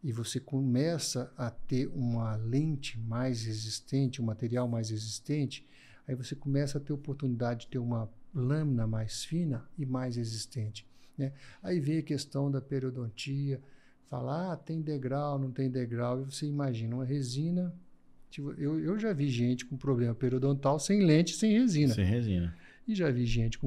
e você começa a ter uma lente mais resistente, um material mais resistente, aí você começa a ter oportunidade de ter uma lâmina mais fina e mais resistente, né? Aí vem a questão da periodontia, falar, tem degrau, não tem degrau, e você imagina uma resina. Tipo, eu já vi gente com problema periodontal sem lente, sem resina. Sem resina. E já vi gente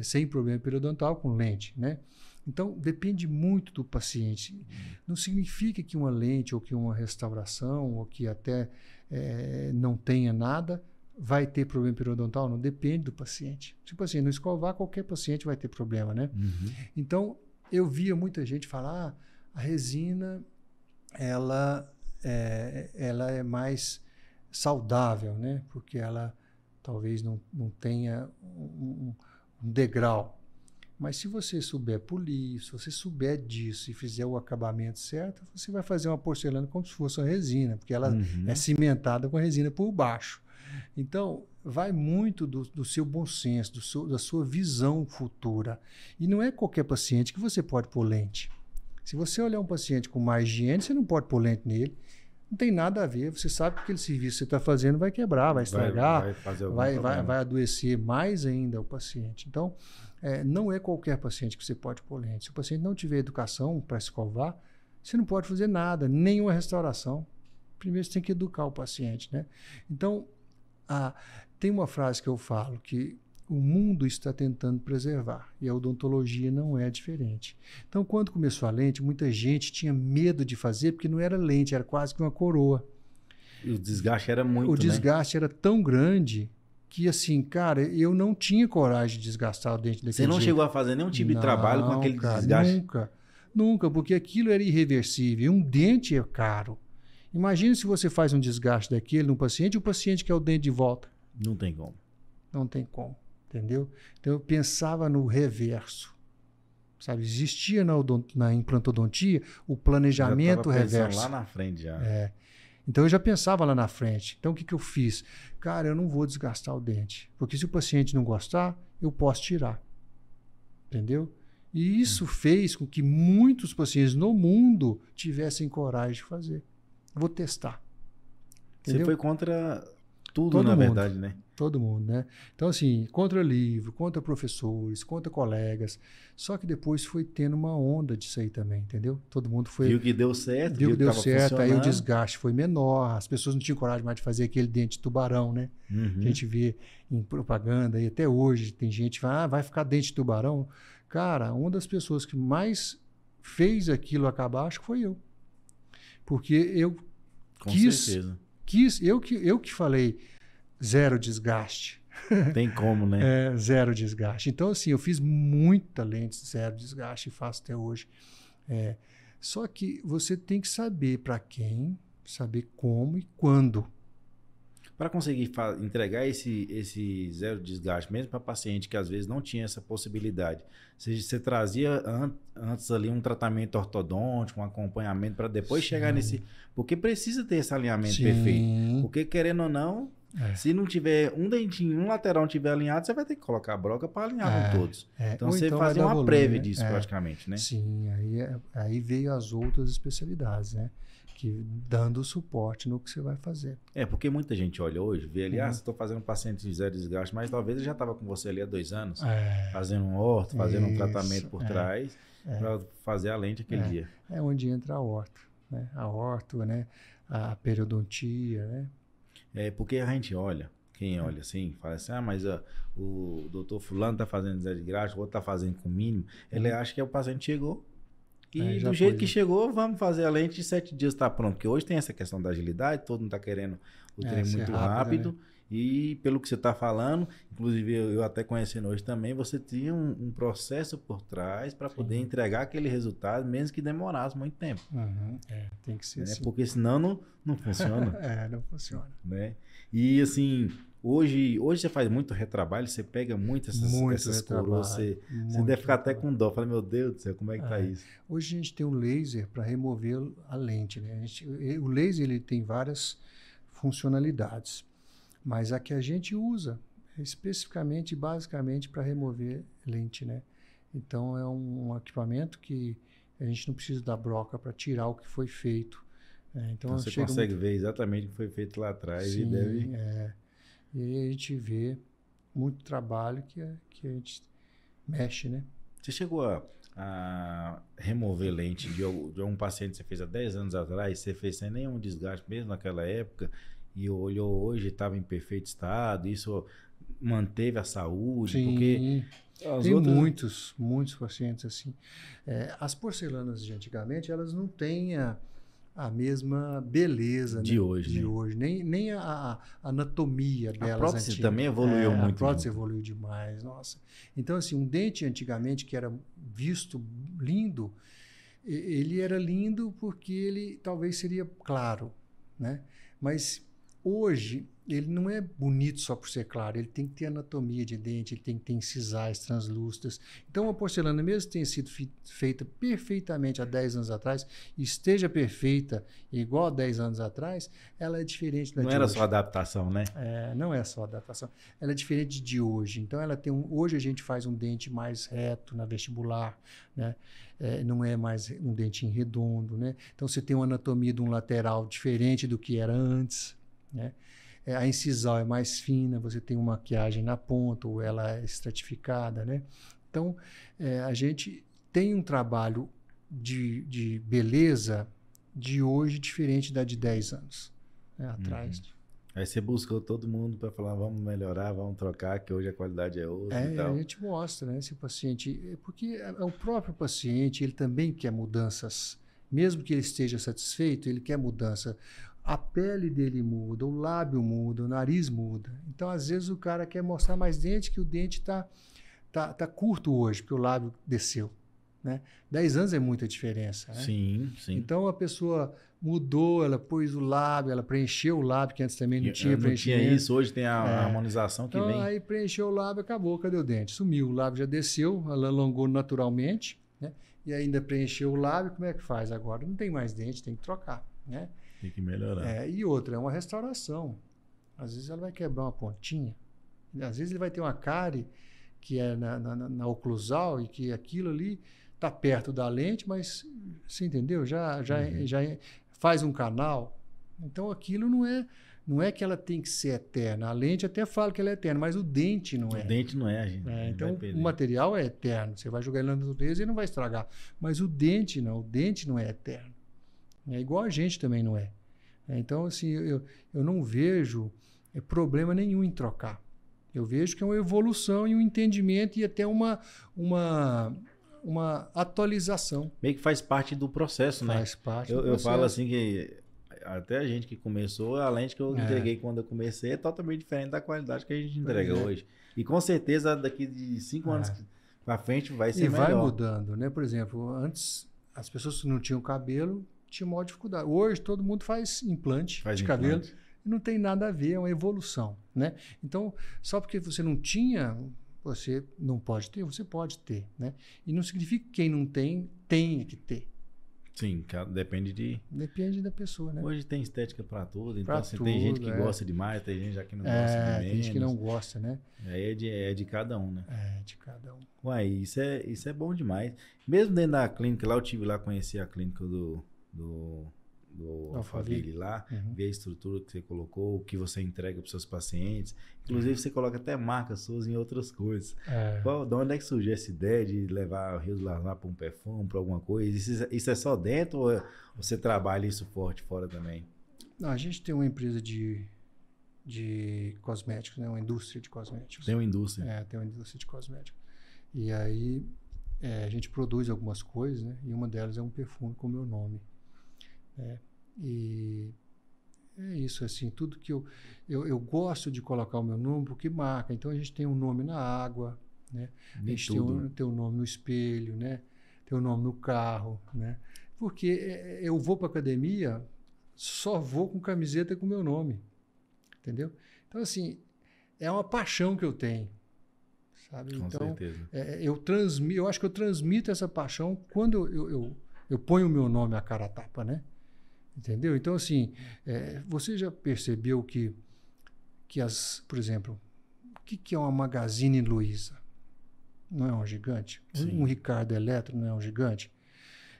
sem problema periodontal com lente, né? Então, depende muito do paciente. Não significa que uma lente ou que uma restauração ou que até não tenha nada vai ter problema periodontal, não depende do paciente. Se o paciente não escovar, qualquer paciente vai ter problema, né? Então, eu via muita gente falar, a resina, ela é mais saudável, né? Porque ela talvez não tenha um degrau. Mas se você souber polir, se você souber disso e fizer o acabamento certo, você vai fazer uma porcelana como se fosse uma resina, porque ela é cimentada com a resina por baixo. Então, vai muito do seu bom senso, da sua visão futura. E não é qualquer paciente que você pode pôr lente. Se você olhar um paciente com má higiene, você não pode pôr lente nele. Não tem nada a ver. Você sabe que aquele serviço que você está fazendo vai quebrar, vai estragar, vai adoecer mais ainda o paciente. Então, não é qualquer paciente que você pode pôr lente. Se o paciente não tiver educação para escovar, você não pode fazer nada, nenhuma restauração. Primeiro você tem que educar o paciente, né? Então, tem uma frase que eu falo que o mundo está tentando preservar e a odontologia não é diferente. Então, quando começou a lente, muita gente tinha medo de fazer porque não era lente, era quase que uma coroa. E o desgaste era muito, O desgaste era tão grande que, assim, cara, eu não tinha coragem de desgastar o dente daquele Você não jeito. chegou a fazer nenhum tipo de trabalho com aquele desgaste? Nunca, porque aquilo era irreversível. E um dente é caro. Imagina se você faz um desgaste daquele num paciente e o paciente quer o dente de volta. Não tem como. Não tem como, entendeu? Então eu pensava no reverso. Sabe, existia na implantodontia o planejamento reverso. Lá na frente já. Então eu já pensava lá na frente. Então o que eu fiz? Cara, eu não vou desgastar o dente. Porque se o paciente não gostar, eu posso tirar. Entendeu? E isso fez com que muitos pacientes no mundo tivessem coragem de fazer. Vou testar. Entendeu? Você foi contra tudo, na verdade, né? Todo mundo, né? Então, assim, contra livro, contra professores, contra colegas. Só que depois foi tendo uma onda disso aí também, entendeu? Todo mundo foi... Viu que deu certo, viu que deu certo, aí o desgaste foi menor, as pessoas não tinham coragem mais de fazer aquele dente de tubarão, né? A gente vê em propaganda e até hoje tem gente que fala, vai ficar dente de tubarão. Cara, uma das pessoas que mais fez aquilo acabar, acho que foi eu. Porque eu eu que falei zero desgaste. Tem como, né? Zero desgaste. Então, assim, eu fiz muita lente zero desgaste e faço até hoje. Só que você tem que saber para quem, saber como e quando. para conseguir entregar esse zero desgaste, mesmo para paciente que às vezes não tinha essa possibilidade, você trazia antes ali um tratamento ortodôntico, um acompanhamento para depois chegar nesse... Porque precisa ter esse alinhamento perfeito. Porque querendo ou não, se não tiver um dentinho, um lateral não tiver alinhado, você vai ter que colocar a broca para alinhar com todos. Então você fazia uma prévia disso praticamente, né? Sim, aí veio as outras especialidades, né? Que dando suporte no que você vai fazer. Porque muita gente olha hoje, vê ali, você estou fazendo um paciente de zero desgaste, mas talvez ele já estava com você ali há 2 anos, fazendo um orto, fazendo um tratamento por trás, para fazer a lente aquele dia. É onde entra a orto, né? A orto, né? A periodontia, né? Porque a gente olha, quem olha assim, fala assim, mas o doutor fulano está fazendo zero desgaste, o outro está fazendo com mínimo, ele acha que o paciente chegou, e do jeito que chegou, vamos fazer a lente de 7 dias está pronto. Porque hoje tem essa questão da agilidade, todo mundo está querendo o trem muito rápido. Né? E pelo que você está falando, inclusive eu até conhecendo hoje também, você tinha um processo por trás para poder entregar aquele resultado, mesmo que demorasse muito tempo. Tem que ser assim. Porque senão não funciona. Não funciona. Né? E assim... Hoje você faz muito retrabalho, você pega essas coroas, você deve ficar até com dó. Fala, meu Deus do céu, como é que tá isso? Hoje a gente tem um laser para remover a lente, né? O laser ele tem várias funcionalidades, mas a que a gente usa é especificamente, basicamente, para remover lente, né? Então é um equipamento que a gente não precisa da broca para tirar o que foi feito. Então você consegue ver exatamente o que foi feito lá atrás. Sim, e aí a gente vê muito trabalho que a gente mexe, né? Você chegou a remover lente de um paciente que você fez há 10 anos atrás, você fez sem nenhum desgaste mesmo naquela época, e olhou hoje, estava em perfeito estado, isso manteve a saúde? Sim, porque tem muitos pacientes assim. As porcelanas de antigamente, elas não têm a mesma beleza de hoje, nem a anatomia delas. A prótese também evoluiu muito. A prótese evoluiu demais, nossa. Então, assim, um dente antigamente que era visto lindo, ele era lindo porque ele talvez seria claro, né? Mas hoje ele não é bonito só por ser claro, ele tem que ter anatomia de dente, ele tem que ter incisais translúcidas. Então a porcelana, mesmo que tenha sido feita perfeitamente há 10 anos atrás, esteja perfeita igual a 10 anos atrás, ela é diferente da de hoje. Não era só adaptação, né? Não é só adaptação. Ela é diferente de hoje. Então ela tem hoje a gente faz um dente mais reto na vestibular, né? Não é mais um dentinho redondo, né? Então você tem uma anatomia de um lateral diferente do que era antes, né? A incisal é mais fina, você tem uma maquiagem na ponta, ou ela é estratificada, né? Então, a gente tem um trabalho de beleza de hoje diferente da de 10 anos atrás. Aí você buscou todo mundo para falar, vamos melhorar, vamos trocar, que hoje a qualidade é outra e tal. A gente mostra, né, esse paciente, porque o próprio paciente, ele também quer mudanças, mesmo que ele esteja satisfeito, ele quer mudança. A pele dele muda, o lábio muda, o nariz muda. Então, às vezes, o cara quer mostrar mais dente, que o dente tá curto hoje, porque o lábio desceu. Né? 10 anos é muita diferença. Né? Sim. Então, a pessoa mudou, ela pôs o lábio, ela preencheu o lábio, que antes também não tinha preenchimento. Não tinha isso, hoje tem a harmonização que então, vem. Aí preencheu o lábio, acabou, cadê o dente? Sumiu, o lábio já desceu, ela alongou naturalmente, né? E ainda preencheu o lábio, como é que faz agora? Não tem mais dente, tem que trocar, né? Tem que melhorar. E outra, é uma restauração. Às vezes ela vai quebrar uma pontinha. Às vezes ele vai ter uma cárie que é na oclusal e que aquilo ali está perto da lente, mas você entendeu? Já faz um canal. Então aquilo não é que ela tem que ser eterna. A lente até fala que ela é eterna, mas o dente não é. O dente não é, gente. Então o material é eterno. Você vai jogar ele na natureza e não vai estragar. Mas o dente não. O dente não é eterno. É igual a gente também não é. Então, assim, eu não vejo problema nenhum em trocar. Eu vejo que é uma evolução e um entendimento e até uma atualização. Meio que faz parte do processo, né? Faz parte do processo. Eu falo assim que até a gente que começou, a lente que eu entreguei quando eu comecei é totalmente diferente da qualidade que a gente entrega hoje. E com certeza daqui de 5 anos para frente vai ser melhor. E vai mudando, né? Por exemplo, antes as pessoas que não tinham cabelo tinha maior dificuldade. Hoje todo mundo faz implante de cabelo. não tem nada a ver, é uma evolução, né? Então, só porque você não tinha, você não pode ter, você pode ter, né? E não significa que quem não tem, tem que ter. Sim, depende de... Depende da pessoa, né? Hoje tem estética pra tudo, então Pra assim, tudo, tem gente que gosta de mais, tem gente já que não gosta de menos. Tem gente que não gosta, né? Aí é de cada um, né? É, de cada um. Uai, isso é bom demais. Mesmo dentro da clínica lá, eu tive lá, conheci a clínica do Alphaville lá, ver a estrutura que você colocou, o que você entrega para os seus pacientes. Inclusive, você coloca até marcas suas em outras coisas. De onde é que surgiu essa ideia de levar o Rio do Lasmar para um perfume, para alguma coisa? Isso é só dentro ou você trabalha isso forte fora também? Não, a gente tem uma empresa de cosméticos, né? Uma indústria de cosméticos. Tem uma indústria? Tem uma indústria de cosméticos. E aí a gente produz algumas coisas, né? E uma delas é um perfume com o meu nome. E é isso, assim, tudo que eu gosto de colocar o meu nome porque marca. Então a gente tem um nome na água, né? A gente tem um nome no espelho, né? Tem um nome no carro, né? Porque eu vou para academia, só vou com camiseta com o meu nome, entendeu? Então, assim, é uma paixão que eu tenho, sabe? Com então, certeza. Eu acho que eu transmito essa paixão quando eu ponho o meu nome à cara a tapa, né? Entendeu? Então, assim, você já percebeu que por exemplo, o que é uma Magazine Luiza? Não é um gigante? Sim. Um Ricardo Eletro não é um gigante?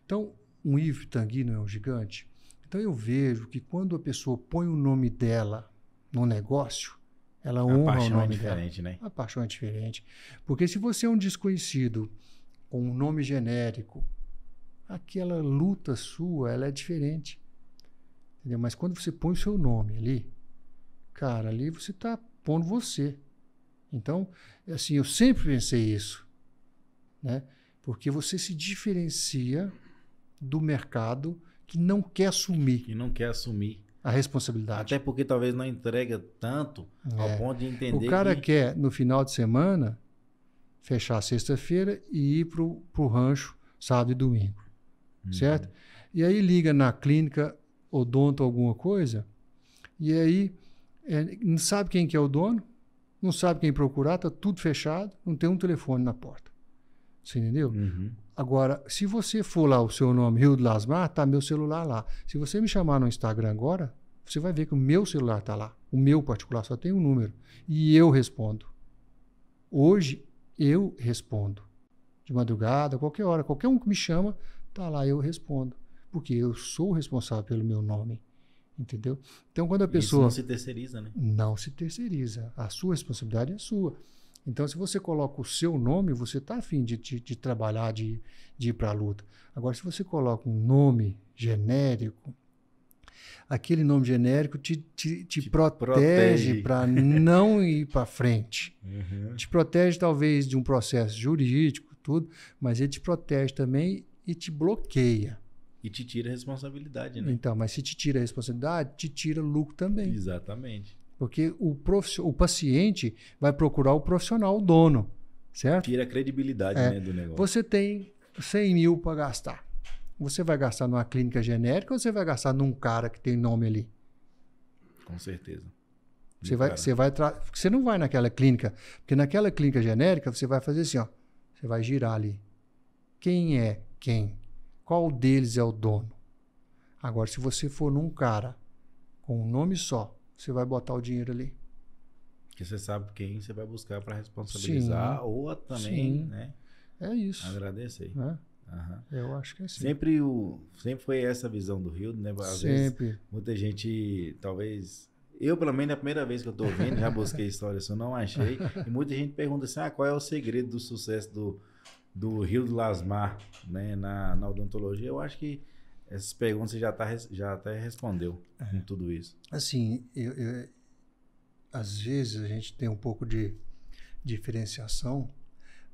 Então, um Yves Tanguy não é um gigante? Então, eu vejo que quando a pessoa põe o nome dela no negócio, ela honra o nome dela. A paixão é diferente, né? A paixão é diferente. Porque se você é um desconhecido com um nome genérico, aquela luta sua, ela é diferente. Entendeu? Mas quando você põe o seu nome ali, cara, ali você está pondo você. Então, assim, eu sempre pensei isso, né? Porque você se diferencia do mercado que não quer assumir a responsabilidade. Até porque talvez não entrega tanto ao ponto de entender o cara quer, no final de semana, fechar sexta-feira e ir pro rancho sábado e domingo, certo? E aí liga na clínica odonto alguma coisa, e aí não sabe quem que é o dono, não sabe quem procurar, tá tudo fechado, não tem um telefone na porta. Você entendeu? Agora, se você for lá, o seu nome, Rio do Lasmar, tá meu celular lá. Se você me chamar no Instagram agora, você vai ver que o meu celular tá lá. O meu particular só tem um número. E eu respondo. Hoje, eu respondo. De madrugada, qualquer hora. Qualquer um que me chama, tá lá, eu respondo. Porque eu sou o responsável pelo meu nome. Entendeu? Então, quando a pessoa... Isso não se terceiriza, né? Não se terceiriza. A sua responsabilidade é sua. Então, se você coloca o seu nome, você está afim de trabalhar, de ir para a luta. Agora, se você coloca um nome genérico, aquele nome genérico te protege para não ir para frente. Te protege, talvez, de um processo jurídico, tudo, mas ele te protege também e te bloqueia. E te tira a responsabilidade, né? Então, mas se te tira a responsabilidade, te tira lucro também. Exatamente. Porque o paciente vai procurar o profissional, o dono, certo? Tira a credibilidade, né, do negócio. Você tem 100 mil para gastar. Você vai gastar numa clínica genérica ou você vai gastar num cara que tem nome ali? Com certeza. Você não vai naquela clínica, porque naquela clínica genérica você vai fazer assim, ó, você vai girar ali. Quem é quem? Qual deles é o dono? Agora, se você for num cara com um nome só, você vai botar o dinheiro ali. Porque você sabe quem você vai buscar para responsabilizar ou também, né? É isso. Agradecer. Eu acho que é assim. Sempre foi essa visão do Rio, né? Às vezes, muita gente, talvez... Eu, pelo menos, é a primeira vez que eu tô ouvindo, já busquei história, eu não achei. E muita gente pergunta assim, qual é o segredo do sucesso do Rio do Lasmar, né? Na odontologia. Eu acho que essas perguntas você já até respondeu com tudo isso. Assim, às vezes a gente tem um pouco de diferenciação,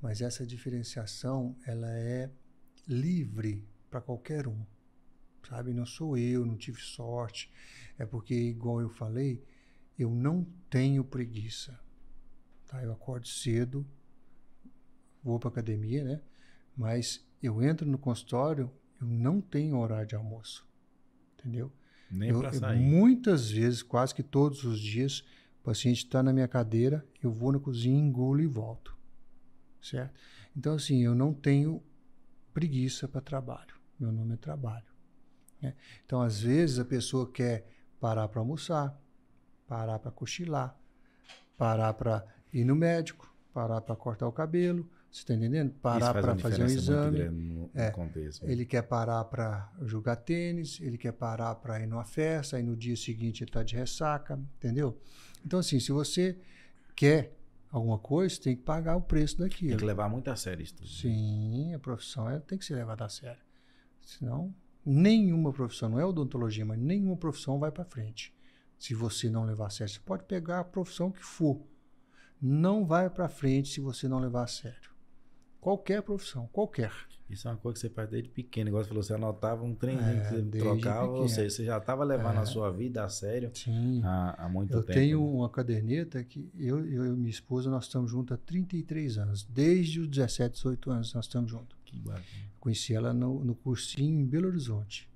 mas essa diferenciação ela é livre para qualquer um, sabe? Não sou eu, não tive sorte. É porque, igual eu falei, eu não tenho preguiça. Tá? Eu acordo cedo, vou para academia, né? Mas eu entro no consultório, eu não tenho horário de almoço, entendeu? Nem para sair. Muitas vezes, quase que todos os dias, o paciente está na minha cadeira, eu vou na cozinha, engulo e volto. Certo? Então, assim, eu não tenho preguiça para trabalho. Meu nome é trabalho. Né? Então, às vezes, a pessoa quer parar para almoçar, parar para cochilar, parar para ir no médico, parar para cortar o cabelo, você está entendendo? Parar para fazer um exame. No contexto. Ele quer parar para jogar tênis, ele quer parar para ir numa festa, aí no dia seguinte ele está de ressaca, entendeu? Então, assim, se você quer alguma coisa, tem que pagar o preço daquilo. Tem que levar muito a sério isso tudo. Sim, a profissão tem que ser levada a sério. Senão, nenhuma profissão, não é odontologia, mas nenhuma profissão vai para frente. Se você não levar a sério, você pode pegar a profissão que for. Não vai para frente se você não levar a sério. Qualquer profissão, qualquer. Isso é uma coisa que você faz desde pequeno. Igual você falou, você anotava um trenzinho que você trocava, pequeno. ou seja, você já estava levando a sua vida a sério. Sim. Há muito tempo. Eu tenho uma caderneta que eu e minha esposa, nós estamos juntos há 33 anos. Desde os 17, 18 anos nós estamos juntos. Que bacana. Conheci ela no cursinho em Belo Horizonte.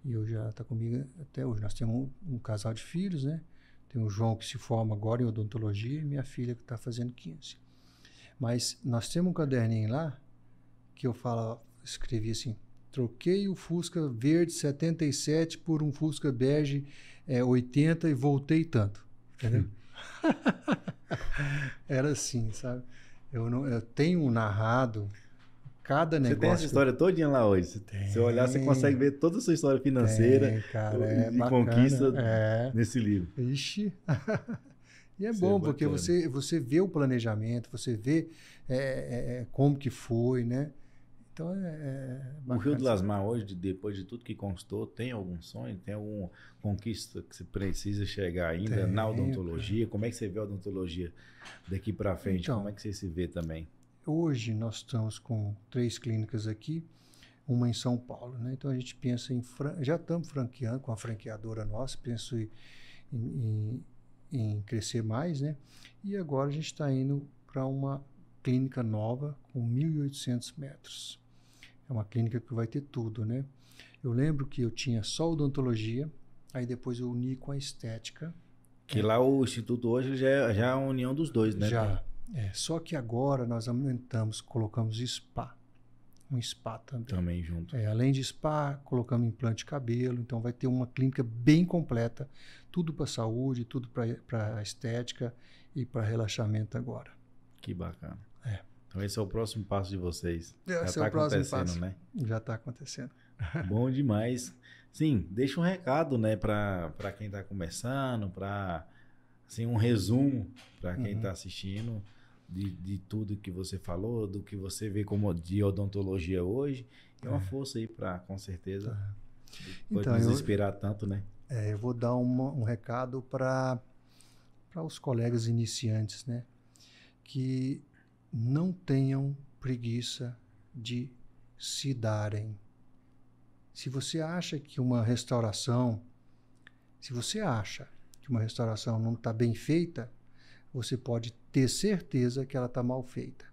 E eu já está comigo até hoje. Nós temos um casal de filhos, né? Tem o João que se forma agora em odontologia e minha filha que está fazendo 15. Mas nós temos um caderninho lá que eu escrevi assim: troquei o Fusca verde 77 por um Fusca bege 80 e voltei tanto. Entendeu? Era assim, sabe? Eu tenho narrado cada negócio. Você tem essa história todinha lá hoje. Se você olhar, você consegue ver toda a sua história financeira cara, e bacana. conquista nesse livro. Ixi. E é bom, porque você vê o planejamento, você vê como que foi, né? Então o Rio do Lasmar hoje, depois de tudo que conquistou, tem algum sonho? Tem alguma conquista que você precisa chegar ainda na odontologia? Como é que você vê a odontologia daqui para frente? Então, como é que você se vê também? Hoje nós estamos com 3 clínicas aqui, uma em São Paulo, né? Então a gente pensa já estamos franqueando com a franqueadora nossa, penso em crescer mais, né? E agora a gente está indo para uma clínica nova com 1.800 metros. É uma clínica que vai ter tudo, né? Eu lembro que eu tinha só odontologia, aí depois eu uni com a estética. Que lá o Instituto hoje já é a união dos dois, né? Já. Só que agora nós colocamos spa. Um spa também. Também junto. Além de spa, colocamos implante de cabelo. Então vai ter uma clínica bem completa. Tudo para saúde, tudo para estética e para relaxamento agora. Que bacana. Então esse é o próximo passo de vocês. Já está acontecendo, né? Já está acontecendo. Bom demais. Sim, deixa um recado, né, para quem está começando, para assim, um resumo para quem está assistindo de tudo que você falou, do que você vê como de odontologia hoje. É uma força aí para, com certeza, pode nos inspirar tanto, né? Eu vou dar um recado para os colegas iniciantes, né? Que não tenham preguiça de se darem. Se você acha que uma restauração não está bem feita, você pode ter certeza que ela está mal feita.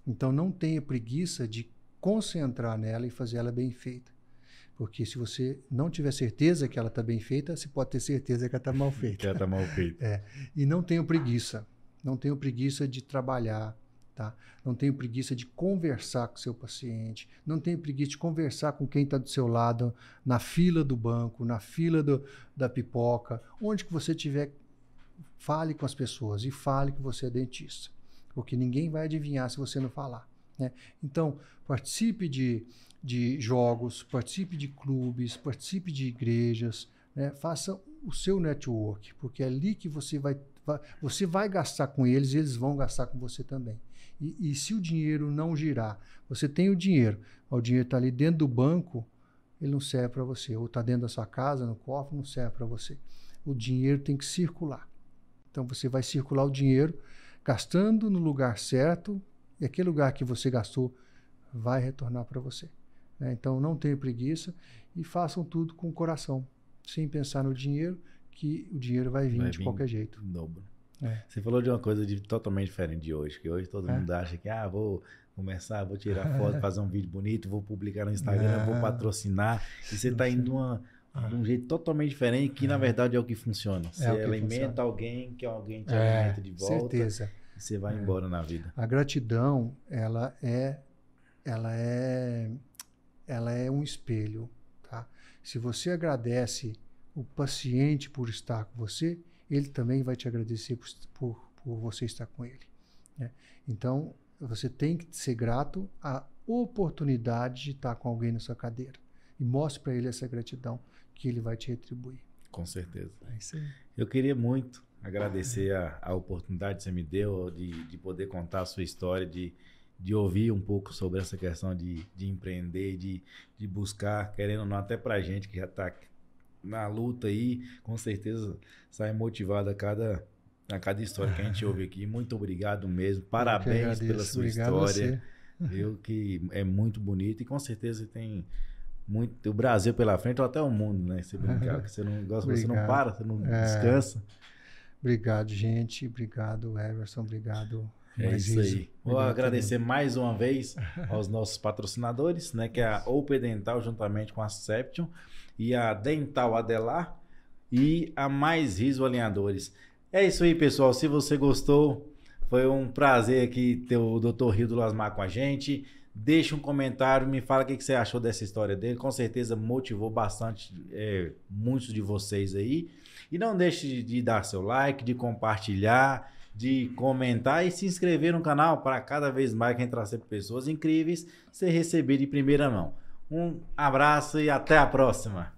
Então não tenha preguiça de concentrar nela e fazer ela bem feita. Porque se você não tiver certeza que ela está bem feita, você pode ter certeza que ela está mal feita. Que ela está mal feita. E não tenha preguiça. Não tenha preguiça de trabalhar. Tá? Não tenha preguiça de conversar com o seu paciente. Não tenha preguiça de conversar com quem está do seu lado, na fila do banco, na fila da pipoca. Onde que você estiver, fale com as pessoas e fale que você é dentista. Porque ninguém vai adivinhar se você não falar. Né? Então, participe de jogos, participe de clubes, participe de igrejas, né? Faça o seu network, porque é ali que você vai gastar com eles e eles vão gastar com você também. E se o dinheiro não girar, você tem o dinheiro está ali dentro do banco, ele não serve para você. Ou está dentro da sua casa, no cofre, não serve para você. O dinheiro tem que circular. Então você vai circular o dinheiro gastando no lugar certo, e aquele lugar que você gastou vai retornar para você. Né? Então não tenha preguiça e façam tudo com o coração, sem pensar no dinheiro, que o dinheiro vai vir de qualquer jeito. Dobro. Você falou de uma coisa totalmente diferente de hoje, que hoje todo mundo acha que vou começar, vou tirar foto, fazer um vídeo bonito, vou publicar no Instagram, vou patrocinar, e você está indo de um jeito totalmente diferente, que na verdade é o que funciona. Você o que alimenta funciona. alguém, que alguém te alimenta de volta. Certeza. E você vai embora na vida. A gratidão, ela é um espelho, tá? Se você agradece o paciente por estar com você, ele também vai te agradecer por você estar com ele, né? Então, você tem que ser grato à oportunidade de estar com alguém na sua cadeira. E mostre para ele essa gratidão, que ele vai te retribuir. Com certeza. É isso aí. Eu queria muito agradecer a oportunidade que você me deu de poder contar a sua história, de ouvir um pouco sobre essa questão de empreender, de buscar, querendo ou não, até pra gente que já está na luta aí, com certeza sai motivado a cada história que a gente ouve aqui. Muito obrigado mesmo, parabéns pela sua história, viu, que é muito bonito e com certeza tem muito o Brasil pela frente ou até o mundo, né? Você brincar, que você não gosta, você não para, você não descansa. Obrigado, gente. Obrigado, Everson. Obrigado. É isso aí. Vou agradecer mais uma vez aos nossos patrocinadores, né? Que é a Open Dental, juntamente com a Seption, e a Dental Adelar e a Mais Riso Alinhadores. É isso aí, pessoal. Se você gostou, foi um prazer aqui ter o Dr. Rildo Lasmar com a gente. Deixa um comentário, me fala o que você achou dessa história dele. Com certeza motivou bastante muitos de vocês aí. E não deixe de dar seu like, de compartilhar, de comentar e se inscrever no canal para cada vez mais que a gente trazer pessoas incríveis, você receber de primeira mão. Um abraço e até a próxima!